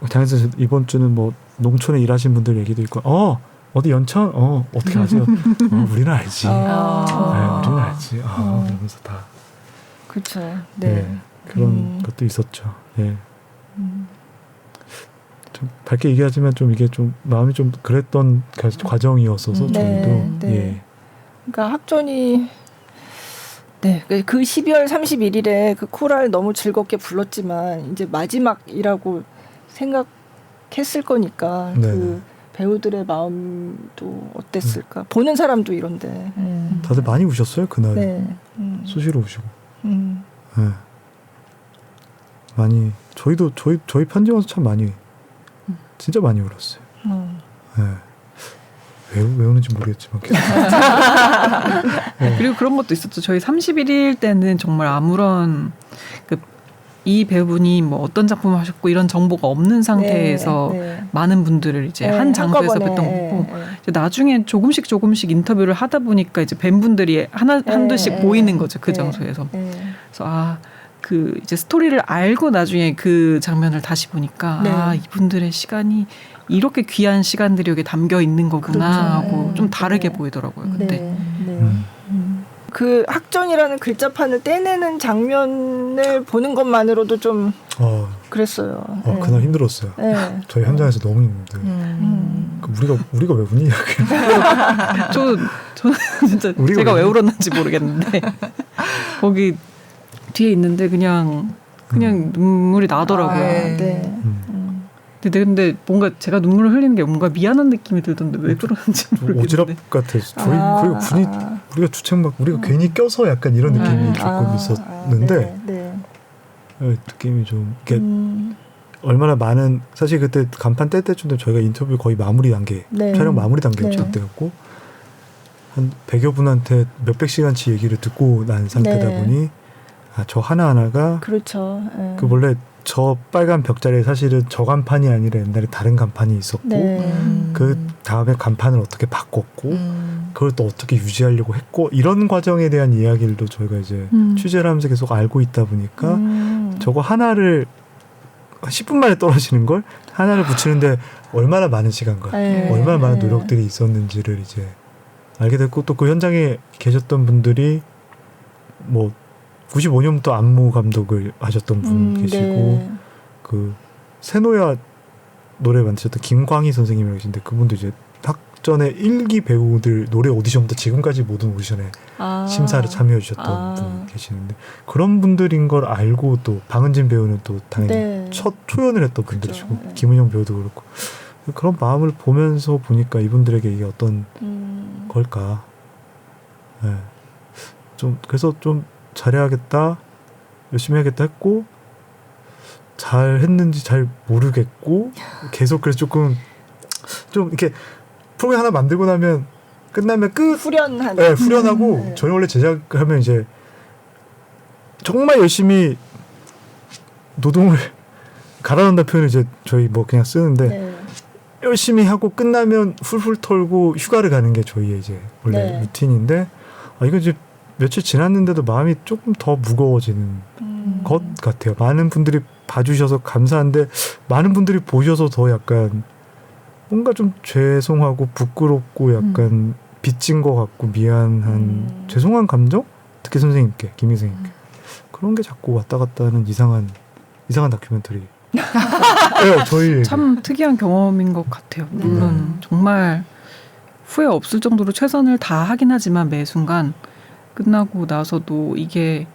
장현선 이번 주는 뭐 농촌에 일하신 분들 얘기도 있고 어디 연천 어떻게 아세요? 우리는 알지. 네, 우리는 알지. 이러면서 다. 그렇죠. 네. 네. 그런 것도 있었죠. 예. 좀 밝게 얘기하지만 좀 이게 좀 마음이 좀 그랬던 과정이었어서 저희도 예. 그러니까 학전이 그 12월 31일에 그 코랄 너무 즐겁게 불렀지만 이제 마지막이라고 생각했을 거니까 그 배우들의 마음도 어땠을까? 보는 사람도 이런데. 다들 많이 우셨어요 그날. 수시로 우시고. 네. 많이 저희 편지 와서 참 많이 진짜 많이 울었어요. 네. 왜 우는지 모르겠지만 네. 그리고 그런 것도 있었죠. 저희 31일 때는 정말 아무런 이 배우분이 뭐 어떤 작품을 하셨고 이런 정보가 없는 상태에서 많은 분들을 이제 한 장소에서 뵀던 거고 이제 나중에 조금씩 인터뷰를 하다 보니까 이제 팬분들이 한두씩 보이는 거죠. 그 장소에서. 그래서 그 이제 스토리를 알고 나중에 그 장면을 다시 보니까 이분들의 시간이 이렇게 귀한 시간들이 여기 담겨 있는 거구나 하고 좀 다르게 보이더라고요. 그때. 그 학전이라는 글자판을 떼내는 장면을 보는 것만으로도 좀 그랬어요. 그날 힘들었어요. 저희 현장에서 너무 힘든데 우리가 왜 우니? 저는 진짜 제가 왜 울었는지 모르겠는데 거기 뒤에 있는데 그냥 눈물이 나더라고요. 근데 뭔가 제가 눈물을 흘리는 게 뭔가 미안한 느낌이 들던데 왜 그러는지 모르겠는데. 오지랖 같아서 저희 우리가 주책막 우리가 괜히 껴서 약간 이런 느낌이 조금 있었는데 느낌이 좀 이렇게 얼마나 많은 사실 그때 간판 뗄 때쯤 저희가 인터뷰 거의 마무리 단계 촬영 마무리 단계였죠 그때였고 한 100여 분한테 몇백 시간치 얘기를 듣고 난 상태다 보니 저 하나하나가 그렇죠. 그 원래 저 빨간 벽자리에 사실은 저 간판이 아니라 옛날에 다른 간판이 있었고 그 다음에 간판을 어떻게 바꿨고 그걸 또 어떻게 유지하려고 했고 이런 과정에 대한 이야기들도 저희가 이제 취재를 하면서 계속 알고 있다 보니까 저거 하나를 10분 만에 떨어지는 걸 하나를 붙이는데 얼마나 많은 시간과 얼마나 많은 노력들이 있었는지를 이제 알게 됐고 또 그 현장에 계셨던 분들이 뭐 95년부터 안무 감독을 하셨던 분 계시고 그 세노야 노래 만드셨던 김광희 선생님이 계신데 그분도 이제 학전에 1기 배우들 노래 오디션부터 지금까지 모든 오디션에 심사를 참여해 주셨던 분 계시는데 그런 분들인 걸 알고 또 방은진 배우는 또 당연히 첫 초연을 했던 분들이시고 김은영 배우도 그렇고 그런 마음을 보면서 보니까 이분들에게 이게 어떤 걸까 좀 그래서 좀 잘해야겠다 열심히 해야겠다 했고 잘 했는지 잘 모르겠고 계속 그래서 조금 좀 이렇게 프로그램 하나 만들고 나면 끝나면 후련하고 저희 원래 제작하면 이제 정말 열심히 노동을 갈아넣는다는 표현을 이제 저희 뭐 그냥 쓰는데 열심히 하고 끝나면 훌훌 털고 휴가를 가는 게 저희의 이제 원래 루틴인데 이거 이제 며칠 지났는데도 마음이 조금 더 무거워지는 것 같아요. 많은 분들이 봐주셔서 감사한데 많은 분들이 보셔서 더 약간 뭔가 좀 죄송하고 부끄럽고 약간 빚진 것 같고 미안한 죄송한 감정? 특히 선생님께 김희 선생님께 그런 게 자꾸 왔다 갔다 하는 이상한 다큐멘터리. 저희 참 특이한 경험인 것 같아요. 물론 정말 후회 없을 정도로 최선을 다하긴 하지만 매 순간 끝나고 나서도 이게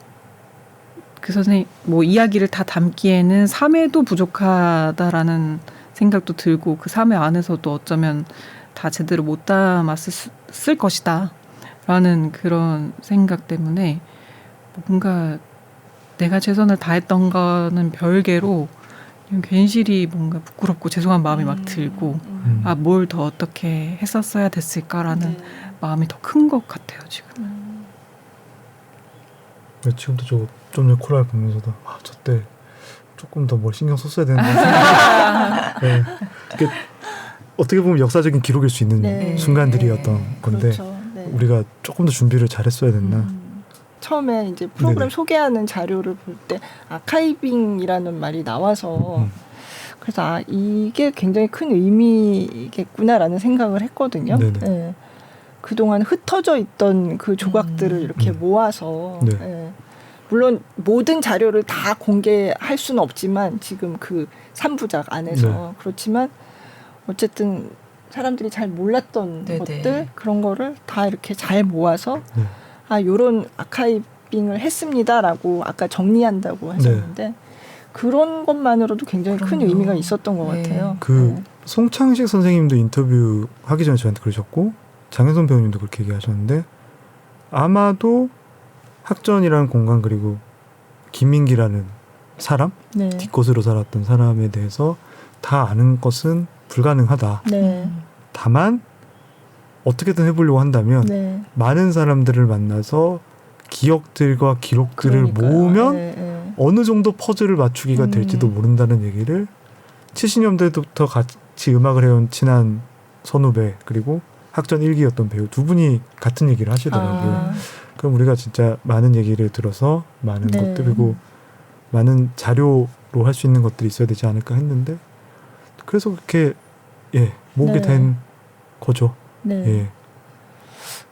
그 선생님 뭐 이야기를 다 담기에는 3회도 부족하다라는 생각도 들고 그 3회 안에서도 어쩌면 다 제대로 못 담았을 것이다 라는 그런 생각 때문에 뭔가 내가 최선을 다했던 거는 별개로 괜시리 뭔가 부끄럽고 죄송한 마음이 막 들고 뭘 더 어떻게 했었어야 됐을까라는 마음이 더 큰 것 같아요 지금. 지금도 좀 전에 코랄 보면서도 저때 조금 더 뭘 신경 썼어야 되는데 이게 어떻게 보면 역사적인 기록일 수 있는 순간들이었던 건데 우리가 조금 더 준비를 잘했어야 됐나. 처음에 이제 프로그램 소개하는 자료를 볼 때 아카이빙이라는 말이 나와서 그래서 이게 굉장히 큰 의미겠구나라는 생각을 했거든요. 그동안 흩어져 있던 그 조각들을 이렇게 모아서 물론 모든 자료를 다 공개할 수는 없지만 지금 그 3부작 안에서 네. 그렇지만 어쨌든 사람들이 잘 몰랐던 네네. 것들 그런 거를 다 이렇게 잘 모아서 네. 요런 아카이빙을 했습니다라고 아까 정리한다고 하셨는데 그런 것만으로도 굉장히 큰 그럼요. 의미가 있었던 것 네. 같아요. 그 송창식 선생님도 인터뷰 하기 전에 저한테 그러셨고 장현선 배우님도 그렇게 얘기하셨는데 아마도 학전이라는 공간 그리고 김민기라는 사람 네. 뒷것으로 살았던 사람에 대해서 다 아는 것은 불가능하다. 네. 다만 어떻게든 해보려고 한다면 네. 많은 사람들을 만나서 기억들과 기록들을 그러니까요. 모으면 네, 네. 어느 정도 퍼즐을 맞추기가 될지도 모른다는 얘기를 70년대부터 같이 음악을 해온 친한 선후배 그리고 학전 1기였던 배우 두 분이 같은 얘기를 하시더라고요. 그럼 우리가 진짜 많은 얘기를 들어서 많은 네. 것들 그리고 많은 자료로 할 수 있는 것들이 있어야 되지 않을까 했는데 그래서 그렇게 모으게 네. 된 거죠. 네. 예.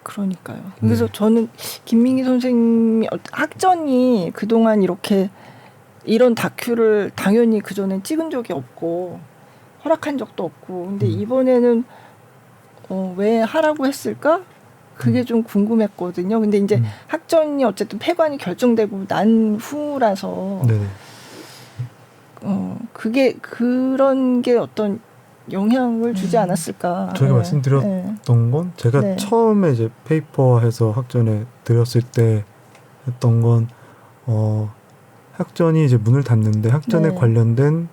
그러니까요. 그래서 저는 김민기 선생님이 학전이 그동안 이렇게 이런 다큐를 당연히 그전엔 찍은 적이 없고 허락한 적도 없고 근데 이번에는 왜 하라고 했을까? 그게 좀 궁금했거든요. 근데 이제 학전이 어쨌든 폐관이 결정되고 난 후라서 네네. 그게 그런 게 어떤 영향을 주지 않았을까. 저희가 네. 말씀드렸던 건 제가 네. 처음에 이제 페이퍼해서 학전에 드렸을 때 했던 건 학전이 이제 문을 닫는데 학전에 네. 관련된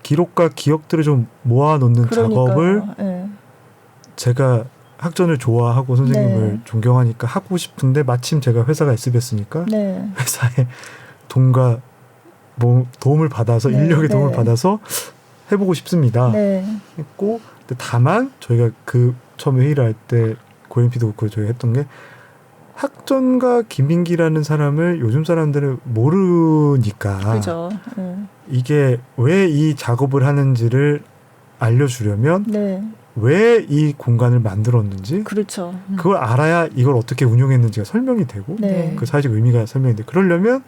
기록과 기억들을 좀 모아놓는 작업을 제가 학전을 좋아하고 선생님을 네. 존경하니까 하고 싶은데 마침 제가 회사가 SBS니까 네. 회사에 돈과 도움을 받아서 네. 인력의 네. 도움을 받아서 해보고 싶습니다. 네. 했고 근데 다만 저희가 그 처음에 회의를 할 때 고인피도 그렇고 저희가 했던 게 학전과 김민기라는 사람을 요즘 사람들은 모르니까 그죠. 이게 왜 이 작업을 하는지를 알려주려면 네. 왜 이 공간을 만들었는지 그렇죠. 그걸 알아야 이걸 어떻게 운용했는지가 설명이 되고 네. 그 사회적 의미가 설명이 돼. 그러려면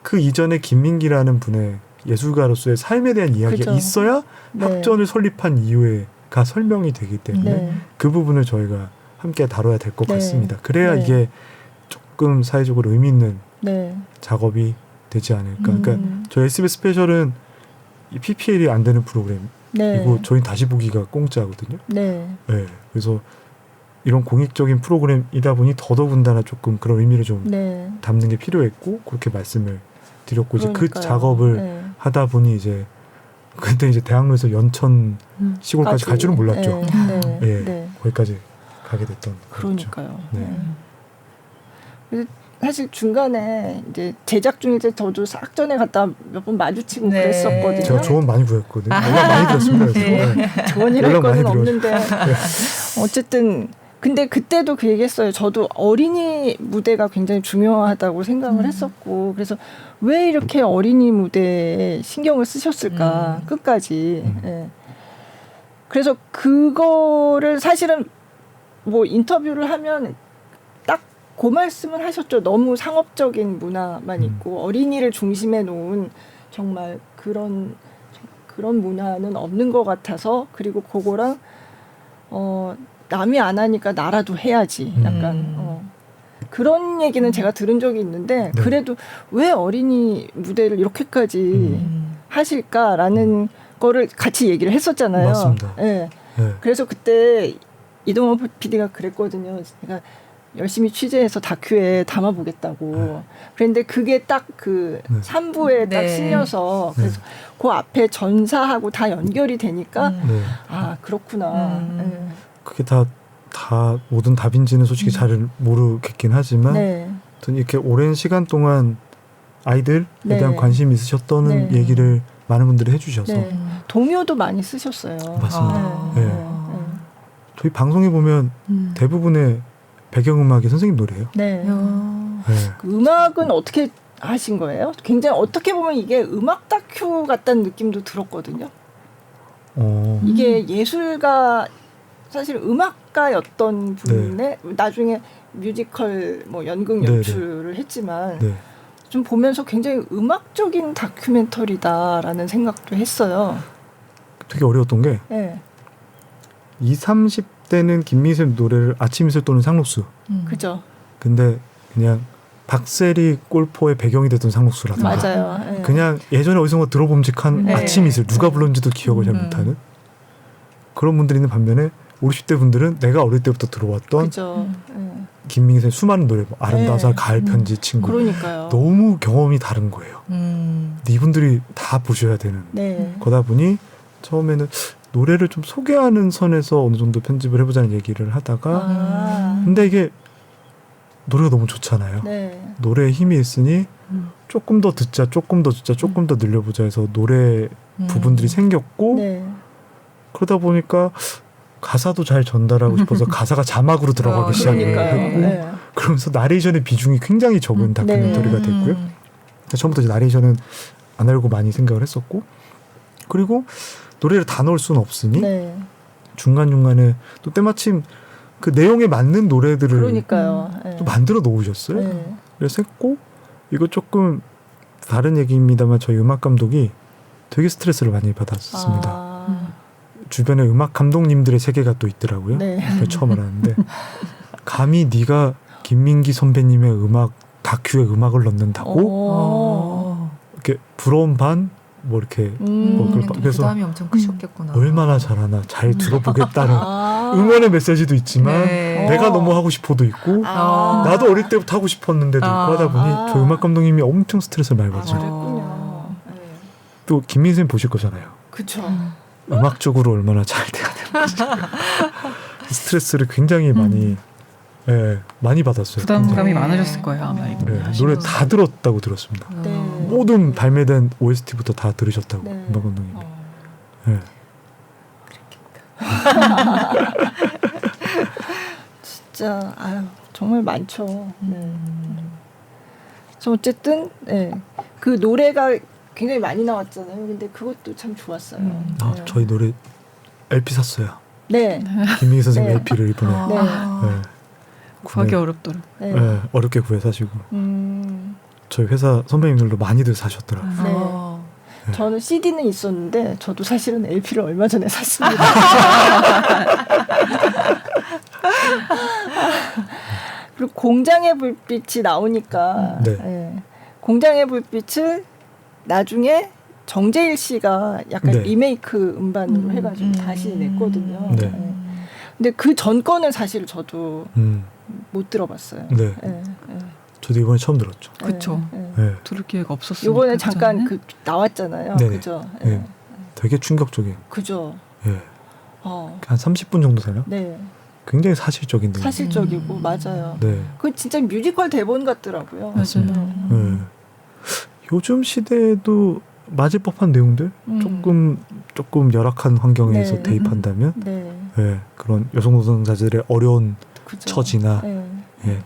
그 이전에 김민기라는 분의 예술가로서의 삶에 대한 이야기가 그죠. 있어야 네. 학전을 설립한 이유가 설명이 되기 때문에 네. 그 부분을 저희가 함께 다뤄야 될 것 네. 같습니다. 그래야 네. 이게 조금 사회적으로 의미 있는 네. 작업이 되지 않을까. 그러니까 저희 SBS 스페셜은 이 PPL이 안 되는 프로그램이고 네. 저희 다시 보기가 공짜거든요. 네. 네. 그래서 이런 공익적인 프로그램이다 보니 더더군다나 조금 그런 의미를 좀 네. 담는 게 필요했고 그렇게 말씀을 드렸고 이제 그 그러니까요. 작업을 네. 하다 보니 이제 그때 이제 대학로에서 연천 시골까지 갈 줄은 몰랐죠. 네. 네. 예, 네. 거기까지 가게 됐던 거죠. 그러니까요. 네. 그래서 사실 중간에 이제 제작 중일 때 저도 학전에 갔다 몇 번 마주치고 네. 그랬었거든요. 제가 조언 많이 구했거든요. 연락 많이 드렸습니다. 그래서. 네. 조언이랄 연락 많이 거는 드려요. 없는데 어쨌든 근데 그때도 그 얘기했어요. 저도 어린이 무대가 굉장히 중요하다고 생각을 했었고 그래서 왜 이렇게 어린이 무대에 신경을 쓰셨을까 끝까지. 예. 그래서 그거를 사실은 뭐 인터뷰를 하면 딱 그 말씀을 하셨죠. 너무 상업적인 문화만 있고 어린이를 중심에 놓은 정말 그런 문화는 없는 것 같아서 그리고 그거랑 남이 안 하니까 나라도 해야지. 약간 그런 얘기는 제가 들은 적이 있는데 네. 그래도 왜 어린이 무대를 이렇게까지 하실까라는 거를 같이 얘기를 했었잖아요. 맞습니다. 네. 네. 그래서 그때 이동원 PD가 그랬거든요. 제가 열심히 취재해서 다큐에 담아보겠다고. 그런데 그게 딱 그 3부에 딱 네. 실려서 그래서 그 앞에 전사하고 다 연결이 되니까 네. 아 그렇구나. 네. 그게 다 모든 답인지는 솔직히 잘 모르겠긴 하지만 네. 아무튼 이렇게 오랜 시간 동안 아이들에 네. 대한 관심이 있으셨다는 네. 얘기를 많은 분들이 해주셔서 네. 동요도 많이 쓰셨어요. 맞습니다. 네. 네. 네. 저희 방송에 보면 대부분의 배경음악이 선생님 노래예요. 네. 네. 그 음악은 어떻게 하신 거예요? 굉장히 어떻게 보면 이게 음악 다큐 같다는 느낌도 들었거든요. 이게 예술가 사실 음악가였던 분의 나중에 뮤지컬 뭐 연극 네, 연출을 했지만 네. 좀 보면서 굉장히 음악적인 다큐멘터리다라는 생각도 했어요. 되게 어려웠던 게 네. 20, 30대는 김민선 노래를 아침 이슬 또는 상록수. 그죠. 근데 그냥 박세리 골포의 배경이 됐던 상록수라든가 맞아요. 네. 그냥 예전에 어디선가 들어봄직한 네. 아침 이슬 누가 불렀는지도 기억을 잘 못하는 그런 분들이 있는 반면에 50대 분들은 내가 어릴 때부터 들어왔던 그죠. 김민선의 수많은 노래 뭐 아름다워서 네. 가을 편지 친구 그러니까요. 너무 경험이 다른 거예요. 근데 이분들이 다 보셔야 되는 네. 거다 보니 처음에는 노래를 좀 소개하는 선에서 어느 정도 편집을 해보자는 얘기를 하다가 근데 이게 노래가 너무 좋잖아요. 네. 노래에 힘이 있으니 조금 더 듣자, 조금 더 듣자, 조금 더 늘려보자 해서 노래 부분들이 생겼고 네. 그러다 보니까 가사도 잘 전달하고 싶어서 가사가 자막으로 들어가기 시작을 그러니까요. 했고 네. 그러면서 나레이션의 비중이 굉장히 적은 다큐멘터리가 됐고요. 처음부터 이제 나레이션은 안 하려고 많이 생각을 했었고 그리고 노래를 다 넣을 수는 없으니 네. 중간중간에 또 때마침 그 내용에 맞는 노래들을 그러니까요. 네. 또 만들어 놓으셨어요. 네. 그래서 했고 이거 조금 다른 얘기입니다만 저희 음악 감독이 되게 스트레스를 많이 받았습니다. 주변에 음악 감독님들의 세계가 또 있더라고요. 네. 처음 알았는데 감히 네가 김민기 선배님의 음악 다큐에 음악을 넣는다고 이렇게 부러운 반 뭐 이렇게 뭐 그래서 부담이 엄청 크셨겠구나. 얼마나 잘하나 잘 들어보겠다는 응원의 메시지도 있지만 내가 너무 하고 싶어도 있고 나도 어릴 때부터 하고 싶었는데도 있고 하다 보니 저희 음악 감독님이 엄청 스트레스를 많이 받죠. 그랬군요. 네. 또 김민희 선생님 보실 거잖아요. 그쵸. 음악적으로 얼마나 잘 돼야 되는지 스트레스를 굉장히 많이 많이 받았어요. 부담감이 굉장히. 많으셨을 거예요 아마 이거 노래 다 들었다고 들었습니다. 네. 모든 발매된 OST부터 다 들으셨다고 네. 음악 감독님이. 네. 진짜 아유 정말 많죠. 네. 그래서 어쨌든 그 노래가 굉장히 많이 나왔잖아요. 근데 그것도 참 좋았어요. 네. 저희 노래 LP 샀어요. 네. 김민희 선생님 네. LP를 이번에 네. 구하기 네. 어렵더라고요. 네. 어렵게 구해 사시고 저희 회사 선배님들도 많이들 사셨더라고요. 네. 저는 CD는 있었는데 저도 사실은 LP를 얼마 전에 샀습니다. 그리고 공장의 불빛이 나오니까 공장의 불빛을 나중에 정재일 씨가 약간 리메이크 음반으로 해가지고 다시 냈거든요. 네. 근데 그 전권은 사실 저도 못 들어봤어요. 네. 저도 이번에 처음 들었죠. 그렇죠. 네. 들을 기회가 없었어요. 이번에 잠깐 그 나왔잖아요. 네네. 그죠? 네. 되게 충격적인. 그죠. 네. 한 30분 정도 되나? 네. 굉장히 사실적인 내용. 사실적이고 맞아요. 네. 그 진짜 뮤지컬 대본 같더라고요. 맞아요. 네. 요즘 시대에도 맞을 법한 내용들 조금 열악한 환경에서 대입한다면 그런 여성 노동자들의 어려운 그죠. 처지나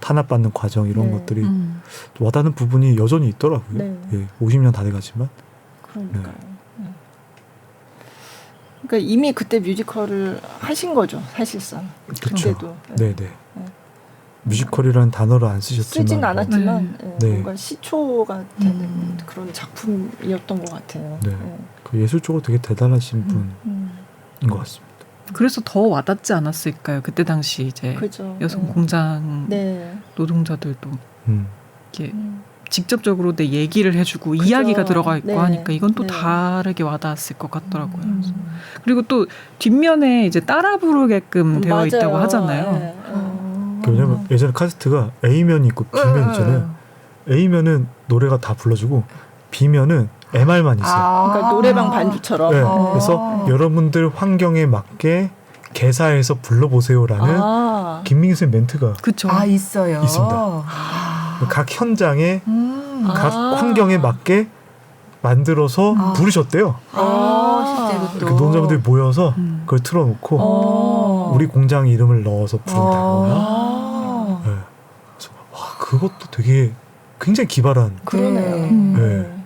탄압받는 과정 이런 것들이 와닿는 부분이 여전히 있더라고요. 50년 다 돼가지만. 그러니까요. 그러니까 이미 그때 뮤지컬을 하신 거죠, 사실상. 그렇죠. 그때도. 네네. 뮤지컬이라는 단어를 안 쓰셨지만 쓰진 않았지만 뭔가 시초가 되는 네. 그런 작품이었던 것 같아요. 네. 그 예술적으로 되게 대단하신 분인 것 같습니다. 그래서 더 와닿지 않았을까요? 그때 당시 이제 그죠. 여성 공장 노동자들도 이렇게 직접적으로 내 얘기를 해주고 그죠. 이야기가 들어가 있고 네. 하니까 이건 또 다르게 와닿았을 것 같더라고요. 그리고 또 뒷면에 이제 따라 부르게끔 되어 맞아요. 있다고 하잖아요. 왜냐면 예전에 카세트가 A면이 있고 B면 있잖아요. A면은 노래가 다 불러주고 B면은 MR만 있어요. 그러니까 노래방 반주처럼. 네. 그래서 여러분들 환경에 맞게 개사해서 불러보세요라는 김민기 선생님 멘트가 그쵸. 있어요. 있습니다. 각 현장에 각 환경에 맞게 만들어서 부르셨대요. 실제로 또. 그 노동자분들이 모여서 그걸 틀어놓고 우리 공장 이름을 넣어서 부른다거나. 네. 그래서 와, 그것도 되게 굉장히 기발한. 그러네요.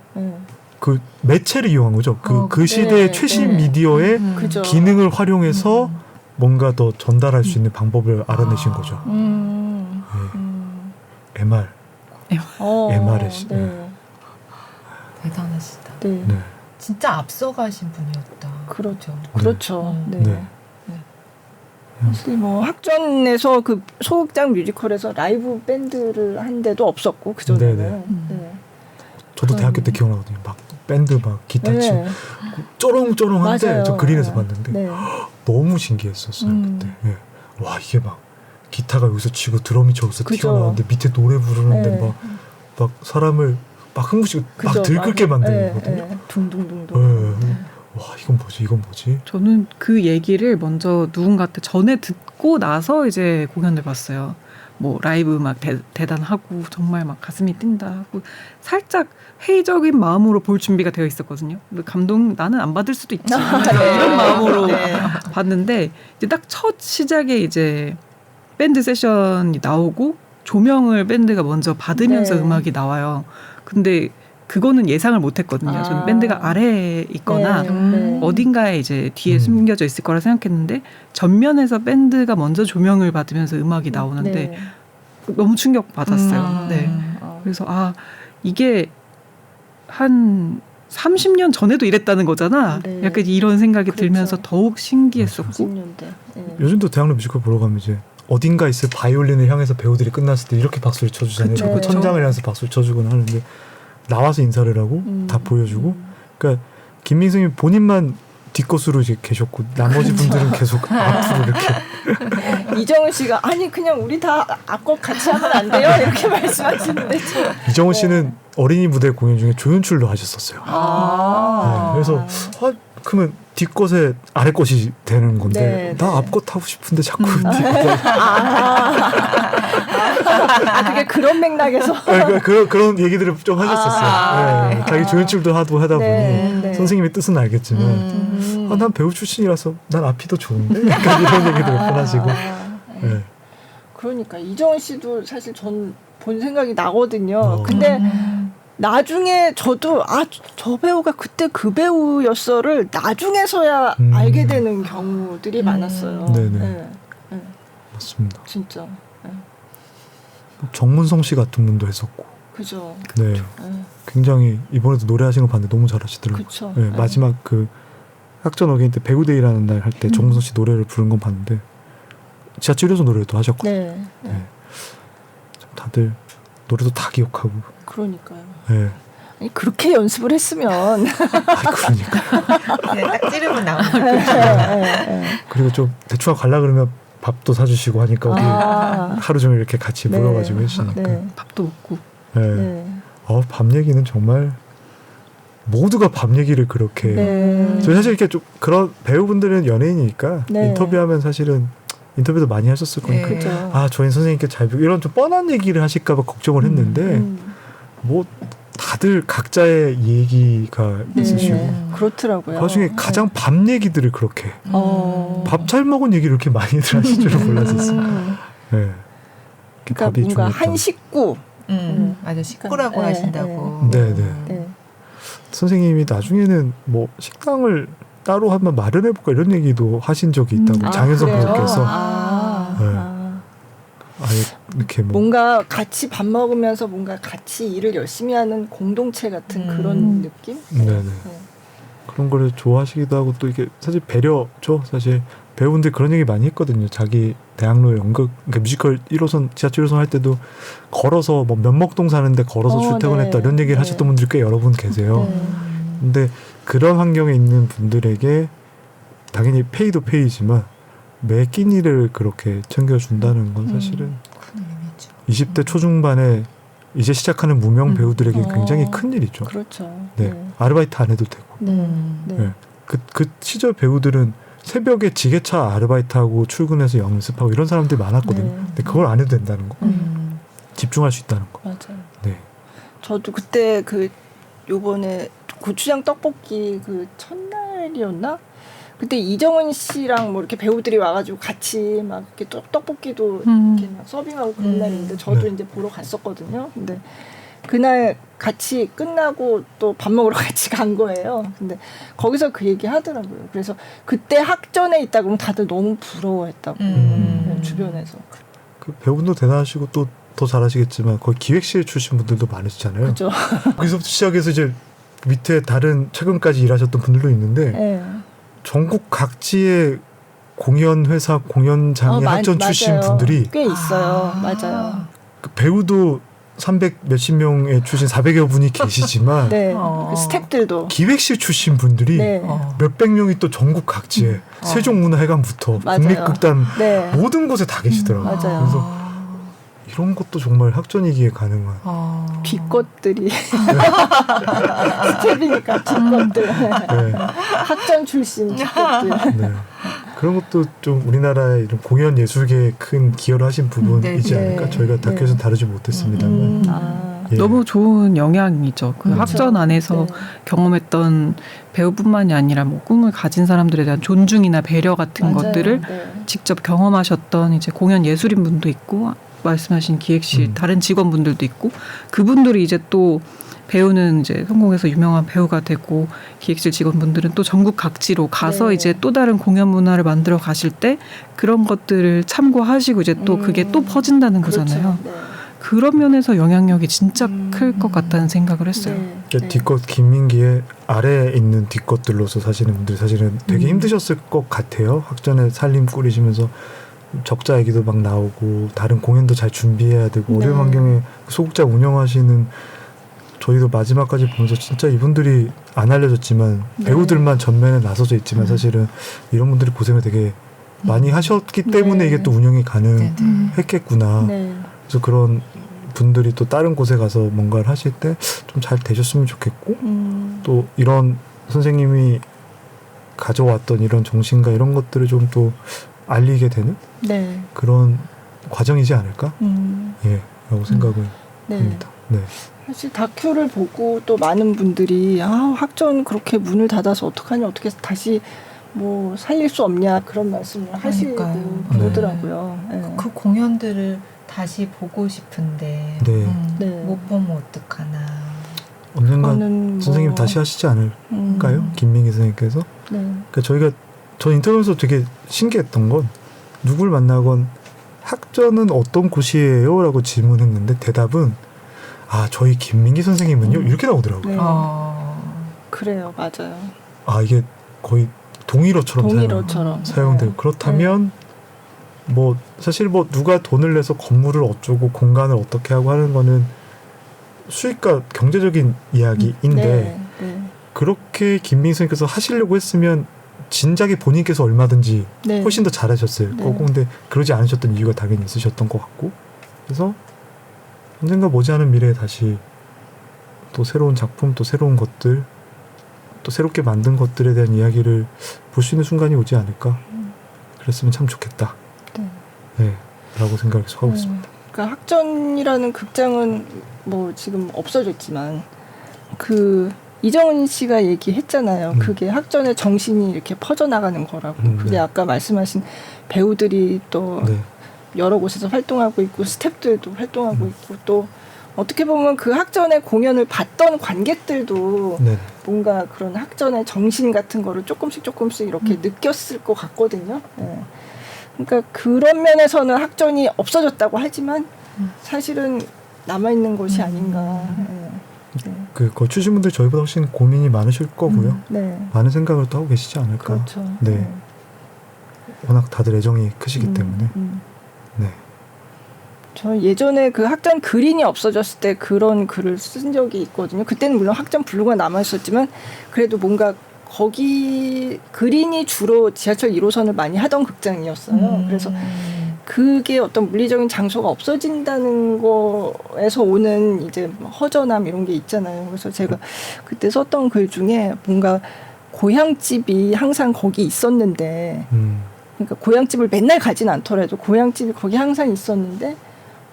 그 매체를 이용한 거죠. 그 시대의 최신 미디어의 그죠. 기능을 활용해서 뭔가 더 전달할 수 있는 방법을 알아내신 거죠. MR. MR의 시. 네. 대단하시다. 네. 네. 진짜 앞서가신 분이었다. 그렇죠. 그렇죠. 네. 네. 사실 뭐 학전에서 그 소극장 뮤지컬에서 라이브 밴드를 한 데도 없었고 그 전에는. 네네. 네. 저도 대학교 때 기억나거든요. 막 밴드 막 기타 네. 치고 쪼렁쪼렁한데 맞아요. 저 그린에서 봤는데 네. 너무 신기했었어요 그때. 예. 와 이게 막 기타가 여기서 치고 드럼이 저기서 그죠. 튀어나오는데 밑에 노래 부르는데 네. 막 사람을 막 흥분시키고 막 그죠. 들끓게 맞아요. 만드는 거거든요. 네. 둥둥둥둥. 예. 와 이건 뭐지? 저는 그 얘기를 먼저 누군가한테 전에 듣고 나서 이제 공연을 봤어요. 뭐 라이브 막 대단하고 정말 막 가슴이 뛴다 하고 살짝 회의적인 마음으로 볼 준비가 되어 있었거든요. 감동 나는 안 받을 수도 있지 이런 마음으로 봤는데 이제 딱 첫 시작에 이제 밴드 세션이 나오고 조명을 밴드가 먼저 받으면서 네. 음악이 나와요. 근데 그거는 예상을 못했거든요. 저는 밴드가 아래에 있거나 네. 어딘가에 이제 뒤에 숨겨져 있을 거라 생각했는데 전면에서 밴드가 먼저 조명을 받으면서 음악이 나오는데 네. 너무 충격 받았어요. 네. 그래서 이게 한 30년 전에도 이랬다는 거잖아. 네. 약간 이런 생각이 그렇죠. 들면서 더욱 신기했었고 30년대. 네. 요즘도 대학로 뮤지컬 보러 가면 이제 어딘가 있을 바이올린을 향해서 배우들이 끝났을 때 이렇게 박수를 쳐주잖아요. 그쵸, 그 그쵸. 천장을 향해서 박수를 쳐주거나 하는데 나와서 인사를 하고 다 보여주고 그러니까 김민승이 본인만 뒷것으로 이제 계셨고 나머지 분들은 계속 앞으로 이렇게 이정은 씨가 아니 그냥 우리 다 앞곡 같이 하면 안 돼요? 이렇게 말씀하시는데 참. 이정은 씨는 어린이 무대 공연 중에 조연출도 하셨었어요. 네, 그래서 그러면 뒷것에 아랫것이 되는 건데 네, 나 네. 앞것 하고 싶은데 자꾸 뒷것 그게 그런 맥락에서 그런 얘기들을 좀 하셨었어요. 네, 자기 조연출도 하다 네, 보니 네. 선생님의 뜻은 알겠지만 난 배우 출신이라서 난 앞이 더 좋은데 약간 이런 얘기도 몇 번 하시고 네. 그러니까 이정은 씨도 사실 전 본 생각이 나거든요. 근데 나중에 저도 저 배우가 그때 그 배우였어를 나중에서야 알게 되는 경우들이 많았어요. 네네. 네. 네. 맞습니다. 진짜. 네. 정문성 씨 같은 분도 했었고 그죠. 네. 네. 굉장히 이번에도 노래하신 거 봤는데 너무 잘하시더라고요. 그쵸. 네, 네. 마지막 그 학전 어게인 때 배구데이라는 날 할 때 정문성 씨 노래를 부른 건 봤는데 지하철에서 노래도 하셨거든요. 네. 네. 네. 다들 노래도 다 기억하고. 그러니까요. 네. 아니, 그렇게 연습을 했으면 그러니까. 네, 딱 찌르고 나오는 그리고 좀 대충 갈라 그러면 밥도 사주시고 하니까 우리 하루 종일 이렇게 같이 네. 모여가지고 해주시니까. 네. 밥도 먹고 네. 네. 밥 얘기는 정말 모두가 밥 얘기를 그렇게. 네. 저희 사실 이렇게 좀 그런 배우분들은 연예인이니까 네. 인터뷰하면 사실은 인터뷰도 많이 하셨을 거니까 그죠. 저희 선생님께 잘 배우고 이런 좀 뻔한 얘기를 하실까봐 걱정을 했는데 뭐 다들 각자의 얘기가 있으시고 그렇더라고요. 그 중에 가장 밥 얘기들을 그렇게 밥 잘 먹은 얘기를 이렇게 많이들 하실 줄은 몰랐었어요. 네. 그러니까 밥이 뭔가 중요했다. 한 식구. 맞아 식구라고 네, 하신다고. 네네. 네. 선생님이 나중에는 뭐 식당을 따로 한번 마련해볼까 이런 얘기도 하신 적이 있다고 장현석 그래요? 배우께서 아. 아예 이렇게 뭐 뭔가 같이 밥 먹으면서 뭔가 같이 일을 열심히 하는 공동체 같은 그런 느낌? 네네. 그런 거를 좋아하시기도 하고 또 이게 사실 배려죠. 사실 배우분들 그런 얘기 많이 했거든요. 자기 대학로 연극 그러니까 뮤지컬 1호선 지하철 1호선 할 때도 걸어서 뭐 면목동 사는데 걸어서 출퇴근했다 네. 이런 얘기를 네. 하셨던 분들 꽤 여러 분 계세요. 네. 근데 그런 환경에 있는 분들에게 당연히 페이도 페이지만 매 끼니를 그렇게 챙겨준다는 건 사실은 20대 초중반에 이제 시작하는 무명 배우들에게 굉장히 큰 일이죠. 그렇죠. 네. 아르바이트 안 해도 되고. 네. 네. 그 시절 배우들은 새벽에 지게차 아르바이트하고 출근해서 연습하고 이런 사람들이 많았거든요. 네. 근데 그걸 안 해도 된다는 거. 집중할 수 있다는 거. 맞아요. 네. 저도 그때 요번에 고추장 떡볶이 그 첫날이었나? 그때 이정은 씨랑 뭐 이렇게 배우들이 와가지고 같이 막 이렇게 떡볶이도 이렇게 막 서빙하고 그런 날인데 저도 네. 이제 보러 갔었거든요. 근데 그날 같이 끝나고 또 밥 먹으러 같이 간 거예요. 근데 거기서 그 얘기 하더라고요. 그래서 그때 학전에 있다 그러면 다들 너무 부러워했다고 주변에서. 그 배우분도 대단하시고 또 더 잘하시겠지만 거기 기획실 출신 분들도 많으시잖아요. 그죠. 거기서부터 시작해서 이제 밑에 다른 최근까지 일하셨던 분들도 있는데 네. 전국 각지의 공연 회사 공연장의 학전 출신 맞아요. 분들이 꽤 있어요. 맞아요. 그 배우도 300 몇십 명의 출신 400여 분이 계시지만 네. 그 스태프들도 기획실 출신 분들이 네. 몇백 명이 또 전국 각지에 세종문화회관부터 맞아요. 국립극단 네. 모든 곳에 다 계시더라고요. 맞아요. 그래서 이런 것도 정말 학전이기에 가능한. 비것들이 스텝이니까 비것들 네. 학전 출신 비것들. 네. 그런 것도 좀 우리나라의 이런 공연 예술계에 큰 기여를 하신 부분이지 네. 않을까. 네. 저희가 다큐에서 네. 다루지 못했습니다만. 예. 너무 좋은 영향이죠. 그 그렇죠. 학전 안에서 네. 경험했던 배우뿐만이 아니라 뭐 꿈을 가진 사람들에 대한 존중이나 배려 같은 맞아요. 것들을 네. 직접 경험하셨던 이제 공연 예술인 분도 있고 말씀하신 기획실 다른 직원분들도 있고 그분들이 이제 또 배우는 이제 성공해서 유명한 배우가 되고 기획실 직원분들은 또 전국 각지로 가서 네. 이제 또 다른 공연 문화를 만들어 가실 때 그런 것들을 참고하시고 이제 또 그게 또 퍼진다는 거잖아요. 그렇죠. 네. 그런 면에서 영향력이 진짜 클 것 같다는 생각을 했어요. 네. 그러니까 뒷것 김민기의 아래에 있는 뒷것들로서 사시는 분들이 사실은 되게 힘드셨을 것 같아요. 학전에 살림 꾸리시면서 적자 얘기도 막 나오고 다른 공연도 잘 준비해야 되고 네. 어려운 환경에 소극장 운영하시는 저희도 마지막까지 보면서 진짜 이분들이 안 알려졌지만 네. 배우들만 전면에 나서져 있지만 사실은 이런 분들이 고생을 되게 많이 하셨기 때문에 네. 이게 또 운영이 가능했겠구나. 네. 그래서 그런 분들이 또 다른 곳에 가서 뭔가를 하실 때 좀 잘 되셨으면 좋겠고 또 이런 선생님이 가져왔던 이런 정신과 이런 것들을 좀 또 알리게 되는 네. 그런 과정이지 않을까? 예, 라고 생각을 네. 합니다. 네. 사실 다큐를 보고 또 많은 분들이 학전 그렇게 문을 닫아서 어떡하냐 어떻게 다시 뭐 살릴 수 없냐 그런 말씀을 하시고 그러니까요. 그러더라고요. 네. 그 공연들을 다시 보고 싶은데 네. 네. 못 보면 어떡하나. 언젠가 그거는 선생님 뭐- 다시 하시지 않을까요? 김민기 선생님께서. 네. 그러니까 저희가 저 인터뷰에서 되게 신기했던 건 누굴 만나건 학전은 어떤 곳이에요? 라고 질문했는데 대답은 저희 김민기 선생님은요? 이렇게 나오더라고요. 네. 어. 그래요, 맞아요. 이게 거의 동일어처럼 동일어처럼 사용되고 네. 그렇다면 뭐 사실 뭐 누가 돈을 내서 건물을 어쩌고 공간을 어떻게 하고 하는 거는 수익과 경제적인 이야기인데 네. 네. 그렇게 김민기 선생님께서 하시려고 했으면 진작에 본인께서 얼마든지 네. 훨씬 더 잘하셨을 네. 거고 근데 그러지 않으셨던 이유가 당연히 있으셨던 것 같고 그래서 언젠가 머지않은 미래에 다시 또 새로운 작품 또 새로운 것들 또 새롭게 만든 것들에 대한 이야기를 볼 수 있는 순간이 오지 않을까 그랬으면 참 좋겠다 네, 라고 생각을 하고 있습니다. 그러니까 학전이라는 극장은 뭐 지금 없어졌지만 그 이정은 씨가 얘기했잖아요. 그게 학전의 정신이 이렇게 퍼져나가는 거라고. 그게 네. 아까 말씀하신 배우들이 또 네. 여러 곳에서 활동하고 있고 스태프들도 활동하고 있고 또 어떻게 보면 그 학전의 공연을 봤던 관객들도 네. 뭔가 그런 학전의 정신 같은 거를 조금씩 이렇게 느꼈을 것 같거든요. 예. 그러니까 그런 면에서는 학전이 없어졌다고 하지만 사실은 남아있는 것이 아닌가. 예. 네. 그 출신 분들 저희보다 훨씬 고민이 많으실 거고요. 네. 많은 생각을 또 하고 계시지 않을까. 그렇죠. 네. 워낙 다들 애정이 크시기 때문에. 네. 저 예전에 그 학전 그린이 없어졌을 때 그런 글을 쓴 적이 있거든요. 그때는 물론 학전 블루가 남아있었지만 그래도 뭔가 거기 그린이 주로 지하철 1호선을 많이 하던 극장이었어요. 그래서 그게 어떤 물리적인 장소가 없어진다는 거에서 오는 이제 허전함 이런 게 있잖아요. 그래서 제가 그때 썼던 글 중에 뭔가 고향집이 항상 거기 있었는데 그러니까 고향집을 맨날 가진 않더라도 고향집이 거기 항상 있었는데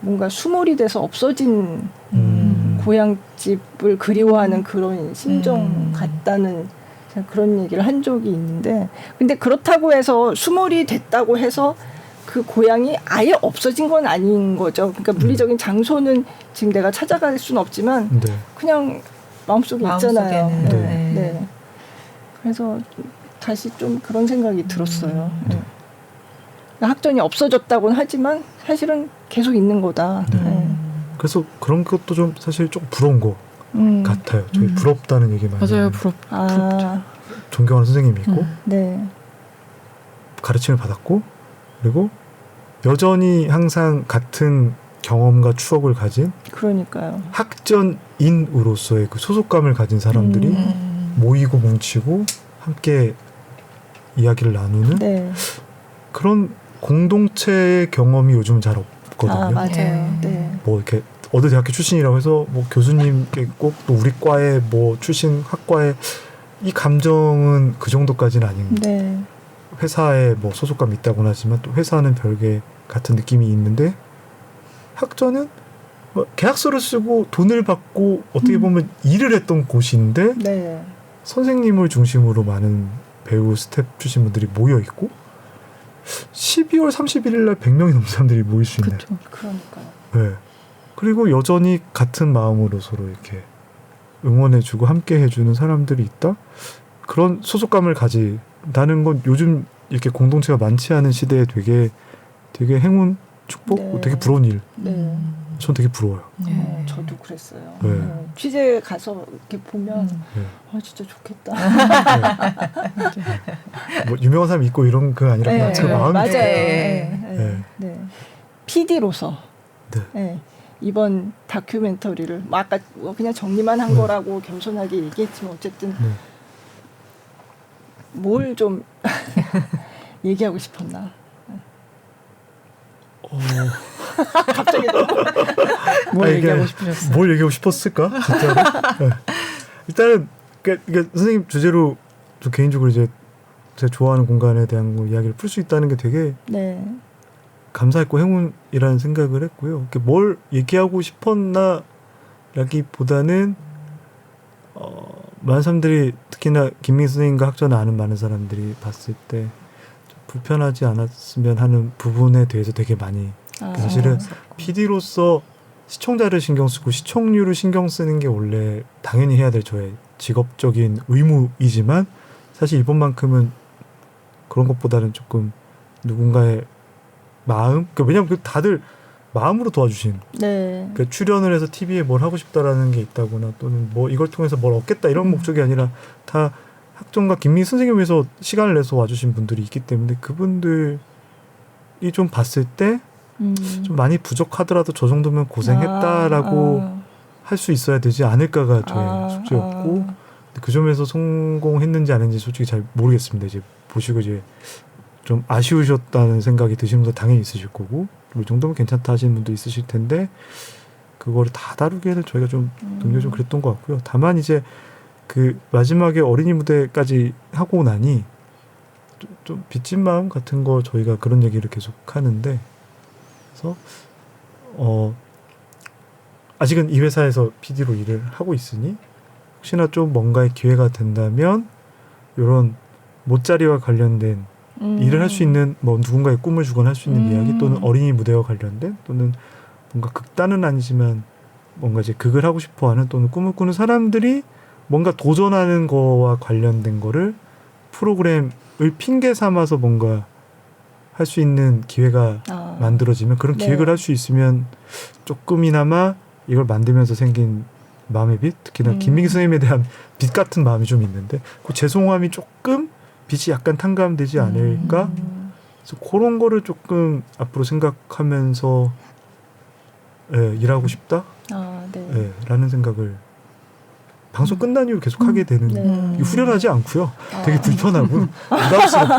뭔가 수몰이 돼서 없어진 고향집을 그리워하는 그런 심정 같다는 그런 얘기를 한 적이 있는데 근데 그렇다고 해서 수몰이 됐다고 해서 그 고향이 아예 없어진 건 아닌 거죠. 그러니까 물리적인 장소는 지금 내가 찾아갈 수는 없지만 네. 그냥 마음속에 있잖아요. 마음속에는. 네. 네. 그래서 다시 좀 그런 생각이 들었어요. 네. 학전이 없어졌다고는 하지만 사실은 계속 있는 거다. 네. 네. 그래서 그런 것도 좀 사실 조금 부러운 거 같아요. 저희 부럽다는 얘기 많이 맞아요. 해요. 부럽죠. 존경하는 선생님이 있고 네. 가르침을 받았고 그리고 여전히 항상 같은 경험과 추억을 가진 그러니까요. 학전인으로서의 그 소속감을 가진 사람들이 모이고 뭉치고 함께 이야기를 나누는 네. 그런 공동체의 경험이 요즘 잘 없거든요. 아, 맞아요. 네. 뭐 이렇게 어느 대학교 출신이라고 해서 뭐 교수님께 꼭 또 우리 과의 뭐 출신 학과의 이 감정은 그 정도까지는 아닌데 네. 회사에 뭐 소속감이 있다고는 하지만 또 회사는 별개 같은 느낌이 있는데 학전은 뭐 계약서를 쓰고 돈을 받고 어떻게 보면 일을 했던 곳인데 네. 선생님을 중심으로 많은 배우 스텝 출신 분들이 모여 있고 12월 31일 날 100명이 넘는 사람들이 모일 수 있는. 그렇죠. 그러니까요. 네. 그리고 여전히 같은 마음으로 서로 이렇게 응원해주고 함께 해주는 사람들이 있다. 그런 소속감을 가진다는 건 요즘 이렇게 공동체가 많지 않은 시대에 되게 행운, 축복, 네. 되게 부러운 일. 네. 전 되게 부러워요. 저도 그랬어요. 네. 네. 취재 가서 이렇게 보면 네. 진짜 좋겠다. 뭐 유명한 사람 있고 이런 거 아니라 그냥 제 마음이 맞아요. 네. 네. 네. PD로서 네. 네. 이번 다큐멘터리를 뭐 아까 그냥 정리만 한 네. 거라고 겸손하게 얘기했지만 어쨌든 네. 뭘 좀 얘기하고 싶었나. 갑자기 뭘 아니, 얘기하고 이게 싶으셨어요? 뭘 얘기하고 싶었을까? 진짜로. 네. 일단은 그러니까 선생님 주제로 저 개인적으로 이제 제가 좋아하는 공간에 대한 거 이야기를 풀 수 있다는 게 되게 네. 감사했고 행운이라는 생각을 했고요. 뭘 얘기하고 싶었나라기보다는 많은 사람들이 특히나 김민기 선생님과 학전을 아는 많은 사람들이 봤을 때 좀 불편하지 않았으면 하는 부분에 대해서 되게 많이 사실은 PD로서 시청자를 신경 쓰고 시청률을 신경 쓰는 게 원래 당연히 해야 될 저의 직업적인 의무이지만 사실 이번만큼은 그런 것보다는 조금 누군가의 마음, 왜냐하면 다들 마음으로 도와주신, 네. 출연을 해서 TV에 뭘 하고 싶다라는 게 있다거나 또는 뭐 이걸 통해서 뭘 얻겠다 이런 목적이 아니라 다 학전과 김민기 선생님을 위해서 시간을 내서 와주신 분들이 있기 때문에 그분들이 좀 봤을 때 좀 많이 부족하더라도 저 정도면 고생했다라고 할 수 있어야 되지 않을까가 저의 숙제였고 그 점에서 성공했는지 안 했는지 솔직히 잘 모르겠습니다. 이제 보시고 이제 좀 아쉬우셨다는 생각이 드시는 분도 당연히 있으실 거고 이 정도면 괜찮다 하시는 분도 있으실 텐데 그거를 다 다루기에는 저희가 좀 능력이 좀 그랬던 것 같고요. 다만 이제 그 마지막에 어린이 무대까지 하고 나니 좀 빚진 마음 같은 거 저희가 그런 얘기를 계속 하는데 그래서 아직은 이 회사에서 PD로 일을 하고 있으니 혹시나 좀 뭔가의 기회가 된다면 이런 못자리와 관련된 일을 할 수 있는 뭐 누군가의 꿈을 주거나 할 수 있는 이야기 또는 어린이 무대와 관련된 또는 뭔가 극단은 아니지만 뭔가 이제 극을 하고 싶어하는 또는 꿈을 꾸는 사람들이 뭔가 도전하는 거와 관련된 거를 프로그램을 핑계 삼아서 뭔가 할 수 있는 기회가 만들어지면 그런 기획을 할 수 있으면 조금이나마 이걸 만들면서 생긴 마음의 빚 특히나 김민기 선생님에 대한 빚 같은 마음이 좀 있는데 그 죄송함이 조금 빚이 약간 탕감되지 않을까 그래서 그런 거를 조금 앞으로 생각하면서 일하고 싶다 라는 생각을 방송 끝난 이후 계속 하게 되는 후련하지 않고요. 되게 불편하고 부담스럽고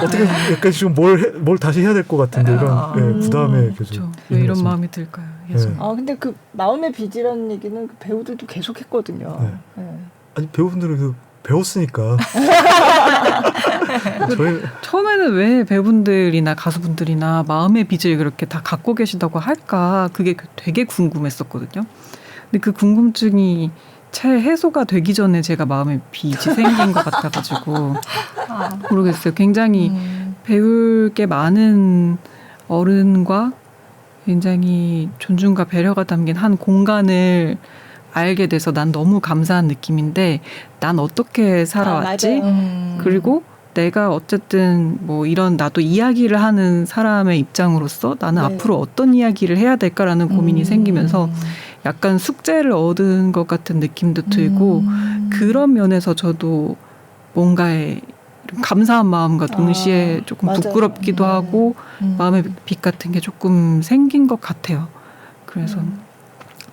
어떻게 약간 지금 뭘 다시 해야 될 것 같은데 이런 부담에 계속 그렇죠. 왜 이런 마음이 들까요? 계속. 근데 그 마음의 빚이라는 얘기는 그 배우들도 계속 했거든요. 아니 배우분들은 그 배웠으니까 처음에는 왜 배우분들이나 가수분들이나 마음의 빚을 그렇게 다 갖고 계시다고 할까 그게 되게 궁금했었거든요. 근데 그 궁금증이 채 해소가 되기 전에 제가 마음의 빚이 생긴 것 같아가지고 모르겠어요. 굉장히 배울 게 많은 어른과 굉장히 존중과 배려가 담긴 한 공간을 알게 돼서 난 너무 감사한 느낌인데 난 어떻게 살아왔지? 그리고 내가 어쨌든 뭐 이런 나도 이야기를 하는 사람의 입장으로서 나는 앞으로 어떤 이야기를 해야 될까라는 고민이 생기면서 약간 숙제를 얻은 것 같은 느낌도 들고 그런 면에서 저도 뭔가에 감사한 마음과 동시에 조금 맞아요. 부끄럽기도 하고 마음의 빛 같은 게 조금 생긴 것 같아요. 그래서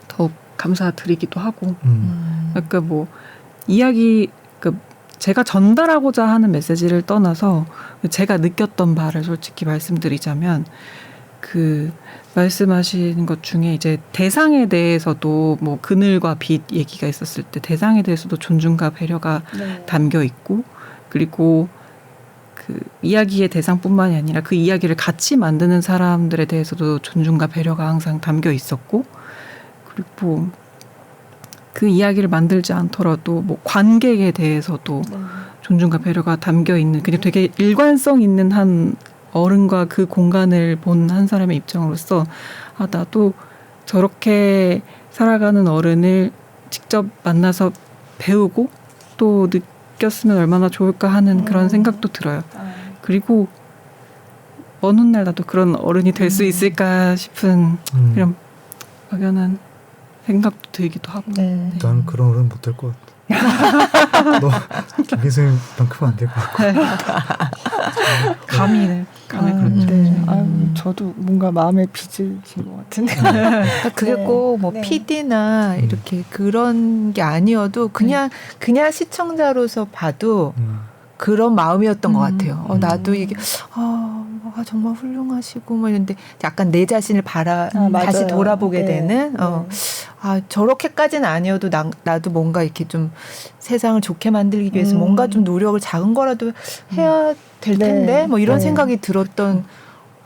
더욱 감사드리기도 하고 그러니까 뭐 이야기 제가 전달하고자 하는 메시지를 떠나서 제가 느꼈던 바를 솔직히 말씀드리자면 그 말씀하신 것 중에 이제 대상에 대해서도 뭐 그늘과 빛 얘기가 있었을 때 대상에 대해서도 존중과 배려가 네. 담겨 있고 그리고 그 이야기의 대상뿐만이 아니라 그 이야기를 같이 만드는 사람들에 대해서도 존중과 배려가 항상 담겨 있었고 그리고 그 이야기를 만들지 않더라도 뭐 관객에 대해서도 존중과 배려가 담겨 있는 그냥 되게 일관성 있는 한 어른과 그 공간을 본 한 사람의 입장으로서 아 나도 저렇게 살아가는 어른을 직접 만나서 배우고 또 느꼈으면 얼마나 좋을까 하는 그런 생각도 들어요. 그리고 어느 날 나도 그런 어른이 될 수 있을까 싶은 그런 막연한 생각도 들기도 하고. 네. 난 그런 어른 못 될 것 같아. 너 김민수님만큼은 안 될 것 같고. 감히 그렇죠. 네. 저도 뭔가 마음의 빚을 진 것 같은데. 그러니까 그게 네. 꼭 뭐 네. PD나 이렇게 그런 게 아니어도 그냥 시청자로서 봐도 그런 마음이었던 것 같아요. 나도 이게 정말 훌륭하시고 뭐 이런데 약간 내 자신을 다시 맞아요. 돌아보게 네. 되는 네. 저렇게까지는 아니어도 나도 뭔가 이렇게 좀 세상을 좋게 만들기 위해서 뭔가 좀 노력을 작은 거라도 해야 될 텐데 네. 뭐 이런 네. 생각이 들었던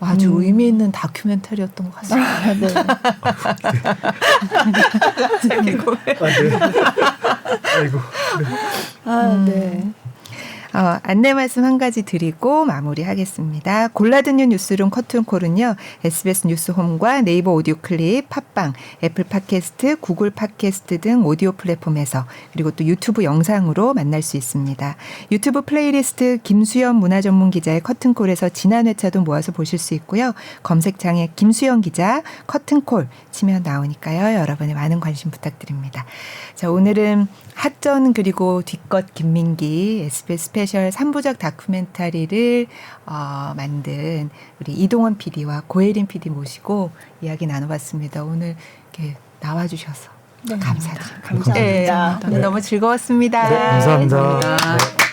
아주 의미 있는 다큐멘터리였던 것 같습니다. 네. 재미고. 네. 아이고. 네. 안내 말씀 한 가지 드리고 마무리하겠습니다. 골라듣는 뉴스룸 커튼콜은요. SBS 뉴스홈과 네이버 오디오 클립, 팟빵, 애플 팟캐스트, 구글 팟캐스트 등 오디오 플랫폼에서 그리고 또 유튜브 영상으로 만날 수 있습니다. 유튜브 플레이리스트 김수연 문화전문기자의 커튼콜에서 지난 회차도 모아서 보실 수 있고요. 검색창에 김수연 기자 커튼콜 치면 나오니까요. 여러분의 많은 관심 부탁드립니다. 자, 오늘은 핫전 그리고 뒷것 김민기 SBS 스페셜 3부작 다큐멘터리를 만든 우리 이동원 PD와 고혜린 PD 모시고 이야기 나눠봤습니다. 오늘 이렇게 나와주셔서 감사드립니다. 감사합니다. 네, 너무 즐거웠습니다. 네, 감사합니다. 감사합니다. 네.